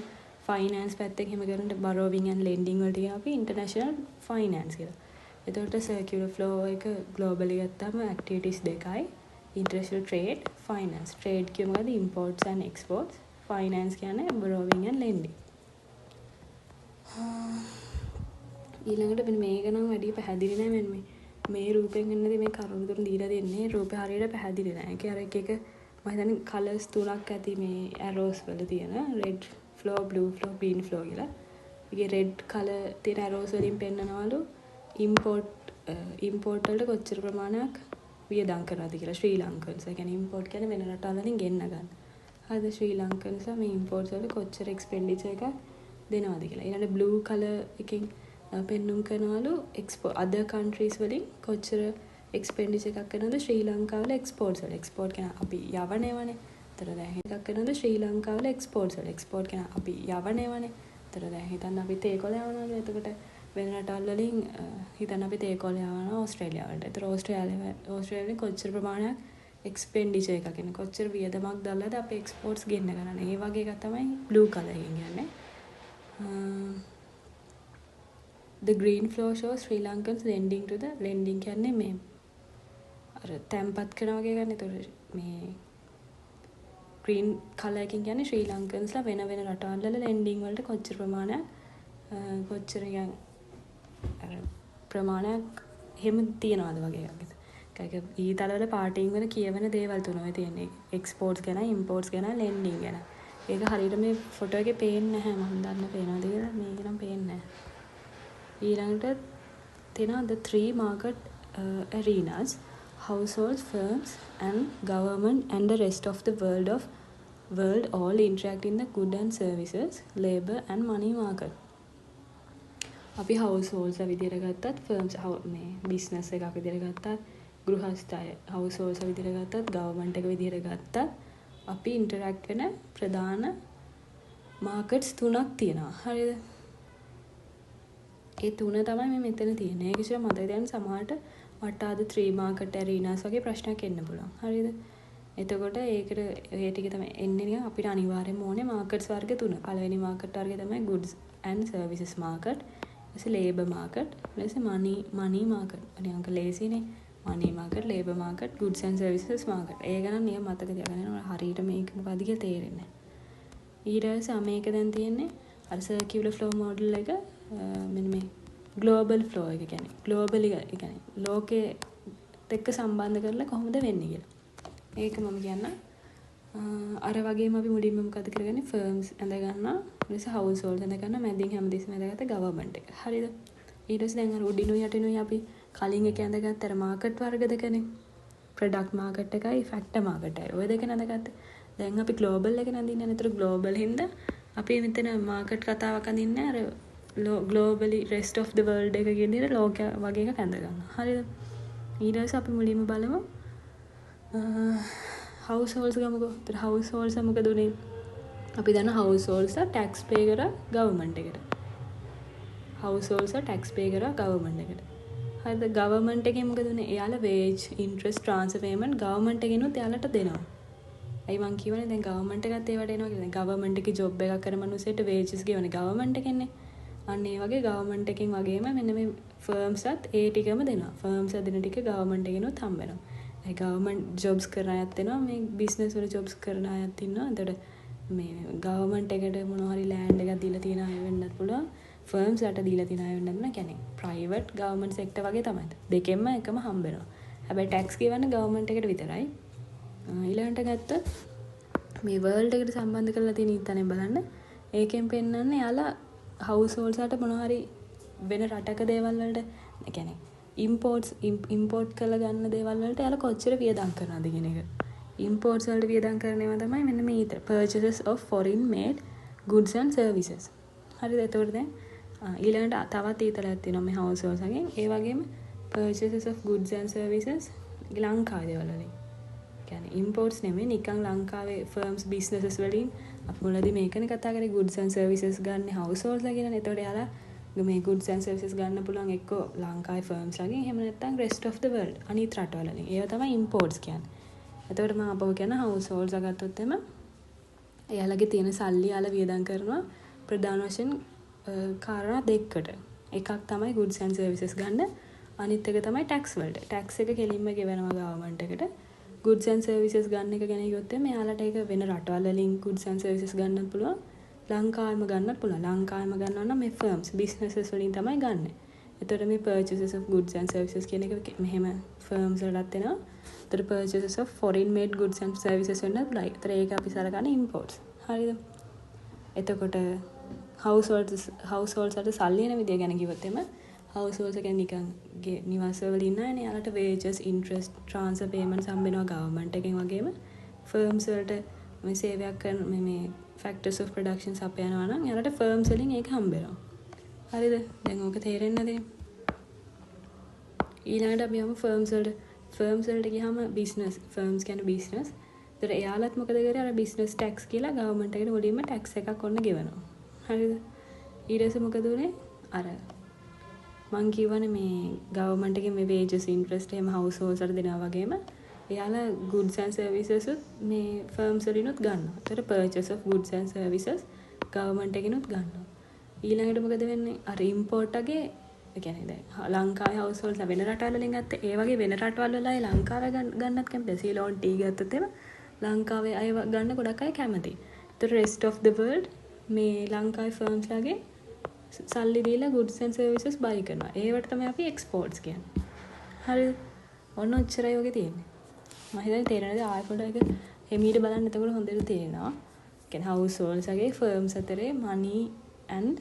ෆයිනෑන්ස් පැත්තෙන් එහෙම කරනට බරෝවිං ඇන්ඩ් ලෙන්ඩින් වලට කියන අපි ඉන්ටර්නැෂනල් ෆයිනෑන්ස් කියලා. එතකොට සර්කියුලර් ෆ්ලෝ එක ග්ලෝබලි ගත්තාම ඇක්ටිවිටීස් දෙකයි. International trade, finance. ට්‍රේඩ් කියන්නේ මොකද? Imports and exports. ෆයිනෑන්ස් කියන්නේ බරෝවිං ඇන්ඩ් ලෙන්ඩින්. ඊළඟට මෙන්න මේක නම් වැඩි පැහැදිලි නෑ මෙන්න මේ රූපයෙන් ගන්නදී මේ කරුණු තුන දීලා දෙන්නේ රූපේ හරියට පැහැදිලි නෑ. ඒකේ අර එක මම හිතන්නේ කලර්ස් තුනක් ඇති මේ ඇරෝස් වල තියෙන red flow, blue flow, green flow කියලා. ඒකේ රෙඩ් කලර් තියෙන ඇරෝස් වලින් පෙන්නනවලු ඉම්පෝර්ට් වලට කොච්චර ප්‍රමාණයක් වියදම් කරනවද කියලා ශ්‍රී ලංකන්ස්. ඒ කියන්නේ ඉම්පෝර්ට් කියන්නේ වෙන රටවල් වලින් ගෙන්න ගන්න. හරිද? ශ්‍රී ලංකන්ස් මේ ඉම්පෝර්ට්ස් වල කොච්චර එක්ස්පෙන්ඩිචර් එකක් දෙනවද කියලා. ඊළඟට බ්ලූ කලර් එකකින් පෙන්නුම් කරනවලු other countries වලින් කොච්චර එක්ස්පෙන්ඩිචර් එකක් කරනවද ශ්‍රී ලංකාවල එක්ස්පෝර්ට්ස් වල. එක්ස්පෝර්ට් කියන අපි යවනේවනේ. ඒතර දැන් එකක් කරනවද ශ්‍රී ලංකාවල එක්ස්පෝර්ට්ස් වල. එක්ස්පෝර්ට් කියන අපි යවනේවනේ. ඒතර දැන් හිතන්න අපි තේකොළ යවනවලු. එතකොට වෙන රටවල් වලින් හිතන්න අපි තේකොළ යවනවා ඕස්ට්‍රේලියාවට. ඒතර ඕස්ට්‍රේලියාවෙන් කොච්චර ප්‍රමාණයක් එක්ස්පෙන්ඩිචර් එකක් කියන්නේ කොච්චර වියදමක් දාලාද අපි එක්ස්පෝර්ට්ස් ගෙන්න ගන්න. ඒ වගේ එකක් තමයි බ්ලූ කලර් එකෙන් කියන්නේ. The green flow shows Sri Lankans lending to the lending කියන්නේ මේ අර තැම්පත් කරනවා වගේ ගන්න. ඒතකොට මේ green color එකකින් කියන්නේ ශ්‍රී ලංකන්ස්ලා වෙන වෙන රටවල් වල lending වලට කොච්චර ප්‍රමාණයක් ප්‍රමාණයක් එහෙම තියනවාද වගේ එකක්. ඒක ඊතල වල පාටින් වල කියවන දේවල් තුනයි තියෙන්නේ. එක්ස්පෝර්ට්ස් ගැන, ඉම්පෝර්ට්ස් ගැන, lending ගැන. ඒක හරියට මේ ෆොටෝ එකේ පේන්නේ නැහැ. මම දන්න පේනවද කියලා. මේක නම් පේන්නේ නැහැ. ඊළඟට තියෙනවා the three market arenas: households, firms and government and the rest of the world all interact in the good and services, labor and money market. අපි households විදියට ගත්තත්, firms මේ business එකක් විදියට ගත්තත්, ගෘහස්ථය households විදියට ගත්තත්, government එක විදියට ගත්තත් අපි interact වෙන ප්‍රධාන markets තුනක් තියෙනවා. හරිද? ඒ තුන තමයි මේ මෙතන තියෙන්නේ. ඒක ඉතින් මතක තියාගන්න සමහරට වටාද 3 market arenas වගේ ප්‍රශ්නයක් එන්න පුළුවන්. හරිද? එතකොට ඒකට ඒ ටික තමයි එන්නේ නිකන් අපිට අනිවාර්යයෙන්ම ඕනේ markets වර්ග තුන. පළවෙනි market වර්ගය තමයි goods and services market. ඊට labor market, ඊට money market. අනිවාර්යයෙන්ම ලේසිනේ. money market, labor market, goods and services market. ඒ ගණන් නිකන් මතක තියාගන්න හරියට මේක මොකද්ද කියලා තේරෙන්නේ නැහැ. ඊට පස්සේ මේක දැන් තියෙන්නේ අර circular flow model එක මෙන්න මේ ග්ලෝබල් ෆ්ලෝ එක කියන්නේ ග්ලෝබලි ඒ කියන්නේ ලෝකෙත් එක්ක සම්බන්ධ කරලා කොහොමද වෙන්නේ කියලා. ඒක මම කියන්න. අර වගේම අපි මුලින්ම මොකද කරගන්නේ ෆර්ම්ස් ඇඳ ගන්නවා ඊට හවුස් හෝල්ඩ් ඇඳ ගන්නවා මැදින් හැමදේම ඇඳගත්ත ගවර්න්මන්ට් එක. හරිද? ඊට පස්සේ දැන් අර උඩිනුයි යටිනුයි අපි කලින් එක ඇඳගත්ත අර මාකට් වර්ග දෙකනේ. ප්‍රොඩක්ට් මාකට් එකයි ෆැක්ටර් මාකට් එකයි. ඔය දෙක ඇඳගත්ත. දැන් අපි ග්ලෝබල් එක අඳින්නේ නැහැ. ඒතර ග්ලෝබල් හින්දා අපි මෙතන මාකට් කතාවක් අඳින්නේ අර globally rest of the world එක කියන දේ ලෝක වගේ එකක් ඇඳ ගන්නවා. හරිද? ඊට පස්සේ අපි මුලින්ම බලමු households ගමුකෝ. ඒතර households මොකද උනේ? අපි දන්න households tax pay කරා government එකට. households tax pay කරා government එකට. හරිද? government එකෙන් මොකද උනේ? එයාලා wage, interest, transfer payment government එකෙනුත් එයාලට දෙනවා. අයි මං කියවනේ දැන් government එකත් ඒවට එනවා කියලා. දැන් government එකේ job එකක් කරන මිනිස්සුන්ට wages ගෙවන්නේ government එකෙන්නේ. අන්න ඒ වගේ ගවර්න්මන්ට් එකෙන් වගේම මෙන්න මේ ෆර්ම්ස්ත් ඒ ටිකම දෙනවා. ෆර්ම්ස් දෙන ටික ගවර්න්මන්ට් එකෙනුත් හම්බ වෙනවා. ඒ ගවර්න්මන්ට් ජොබ්ස් කරන අයත් වෙනවා. මේ බිස්නස් වල ජොබ්ස් කරන අයත් ඉන්නවා. එතකොට මේ ගවර්න්මන්ට් එකට මොනවා හරි ලෑන්ඩ් එකක් දීලා තියෙන අය වෙන්නත් පුළුවන්. ෆර්ම්ස් වලට දීලා තියෙන අය වෙන්නත් පුළුවන්. කියන්නේ ප්‍රයිවට් ගවර්න්මන්ට් සෙක්ටර් වගේ තමයි. දෙකෙන්ම එකම හම්බ වෙනවා. හැබැයි ටැක්ස් ගෙවන්නේ ගවර්න්මන්ට් එකට විතරයි. ඊළඟට ගත්තොත් මේ වර්ල්ඩ් එකට සම්බන්ධ කරලා තියෙන ඉතනේ බලන්න. ඒකෙන් පෙන්නන්නේ යාලා households වලට මොනවා හරි වෙන රටක දේවල් වලට ඒ කියන්නේ ඉම්පෝර්ට් කරලා ගන්න දේවල් වලට යාලා කොච්චර වියදම් කරනවද කියන එක. ඉම්පෝර්ට්ස් වලට වියදම් කරන ඒවා තමයි මෙන්න මේ ඊතර purchases of foreign made goods and services. හරිද? එතකොට දැන් ඊළඟට තවත් ඊතරයක් තියෙනවා මේ households එකෙන්. ඒ වගේම purchases of goods and services ලංකාවේ දේවල් වලින්. කියන්නේ ඉම්පෝර්ට්ස් නෙමෙයි නිකන් ලංකාවේ ෆර්ම්ස් බිස්නසස් වලින් අපි මුලදී මේකනේ කතා කරේ goods and services ගන්න households ලා කියලානේ. එතකොට යාලා මේ goods and services ගන්න පුළුවන් එක්ක ලංකාවේ ෆර්ම්ස් ලාගෙන් එහෙම නැත්නම් rest of the world අනිත් රටවල වලින්. ඒවා තමයි imports කියන්නේ. එතකොට මම අපව කියන හවුස් හෝල්ඩ්ස් ගත්තොත් එම එයාලගේ තියෙන සල්ලි යාලා වියදම් කරනවා ප්‍රධාන වශයෙන් කාරණා දෙකකට. එකක් තමයි goods and services ගන්න. අනිත් එක තමයි tax වලට. tax එක කෙලින්ම ගෙවනවා government එකට. goods and services ගන්න එක ගැන කිව්වොත් එයාලට ඒක වෙන රටවල් වලින් goods and services ගන්නත් පුළුවන්. ලංකාවෙම ගන්නත් පුළුවන්. ලංකාවෙම ගන්නවා නම් මේ firms businesses වලින් තමයි ගන්න. එතකොට මේ purchases of goods and services කියන එක මෙහෙම firms වලටත් එනවා. එතකොට purchases of foreign made goods and services වෙනත් like. ඒතර ඒක අපි සලකන්නේ imports. හරිද? එතකොට households වලට සල්ලි එන විදිය ගැන කිව්වොත් එම households කියන්නේ නිකන් නිවාස වල ඉන්න අයනේ. යාලට wages, interest, transfer payments හම්බෙනවා government එකෙන් වගේම firms වලට මේ සේවයක් කරන මේ factors of production සපයනවා නම් යාලට firms වලින් ඒක හම්බෙනවා. හරිද? දැන් ඕක තේරෙන්නේ නැදේ? ඊළඟට අපි යමු firms වලට ගියාම business firms කියන්නේ business. ඒතර එයාලත් මොකද කරේ? අර business tax කියලා government එකට මුලින්ම tax එකක් ඔන්න ගෙවනවා. හරිද? ඊට පස්සේ මොකද උනේ? අර මං කියවනේ මේ government එකේ මේ wages, interest එහෙම households වලට දෙනවා වගේම එයාලා goods and services මේ firms වලිනුත් ගන්නවා. ඒතර purchase of goods and services government එකකිනුත් ගන්නවා. ඊළඟට මොකද වෙන්නේ? අර import එකේ ඒ කියන්නේ දැන් ලංකාවේ households වෙන රටවල් වලින් ගත්ත ඒ වගේ වෙන රටවල් වල අය ලංකාවේ ගන්නත් කැමතියි. සීලෝන් ටී ගත්තොත් එම ලංකාවේ අය ගන්න ගොඩක් අය කැමතියි. ඒතර rest of the world මේ ලංකාවේ firms ලගේ සල්ලි දීලා goods and services buy කරනවා. ඒවට තමයි අපි exports කියන්නේ. හරිද? ඔන්න ඔච්චරයි වගේ තියෙන්නේ. මම හිතන්නේ තේරෙනවද? ආයෙ පොඩ්ඩක් එක හිමීට බලන්න එතකොට හොඳට තේරෙනවා. කියන්නේ households ලගේ firms අතරේ money and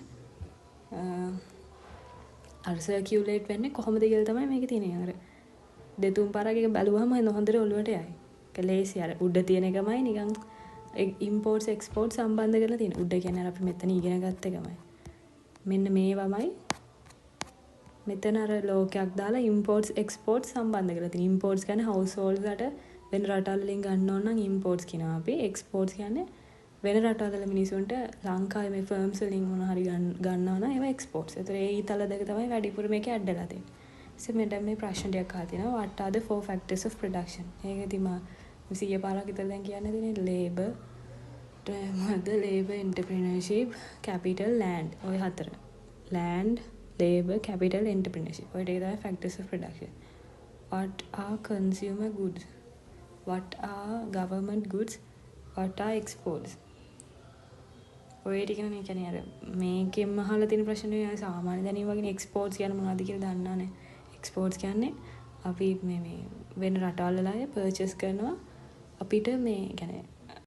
අර circulate වෙන්නේ කොහොමද කියලා තමයි මේක තියෙන්නේ. අර දෙතුන් පාරක් එක බැලුවම හොඳට ඔළුවට යයි. ඒක ලේසි අර උඩ තියෙන එකමයි නිකන් imports exports සම්බන්ධ කරලා තියෙන. උඩ කියන්නේ අර අපි මෙතන ඉගෙන ගත්ත එකමයි. මෙන්න මේවමයි මෙතන අර ලෝකයක් දාලා imports exports සම්බන්ධ කරලා තියෙන. imports කියන්නේ households වලට වෙන රටවල් වලින් ගන්න ඕන නම් imports කියනවා අපි. exports කියන්නේ වෙන රටවල් වල මිනිසුන්ට ලංකාවේ මේ firms වලින් මොන හරි ගන්නවා නම් ඒවා exports. ඒතර ඒ ඊතල දෙක තමයි වැඩිපුර මේකේ ඇඩ් වෙලා තියෙන්නේ. ඉතින් මෙතන මේ ප්‍රශ්න ටිකක් අහලා තිනවා. what are the four factors of production? ඒකෙදි මම 100 පාරක් විතර දැන් කියන්නේ දෙන්නේ labor labor, entrepreneurship, capital, land. ඔය හතර. land, labor, capital, entrepreneurship. ඔය ටික තමයි factors of production. What are consumer goods? What are government goods? What are exports? ඔය ටික නේ කියන්නේ අර මේකෙන් අහලා තියෙන ප්‍රශ්නේ සාමාන්‍ය දැනීම වගේ exports කියන්නේ මොනවද කියලා දන්නා නේ. exports කියන්නේ අපි මේ වෙන රටවල් වල අය purchase කරනවා අපිට මේ කියන්නේ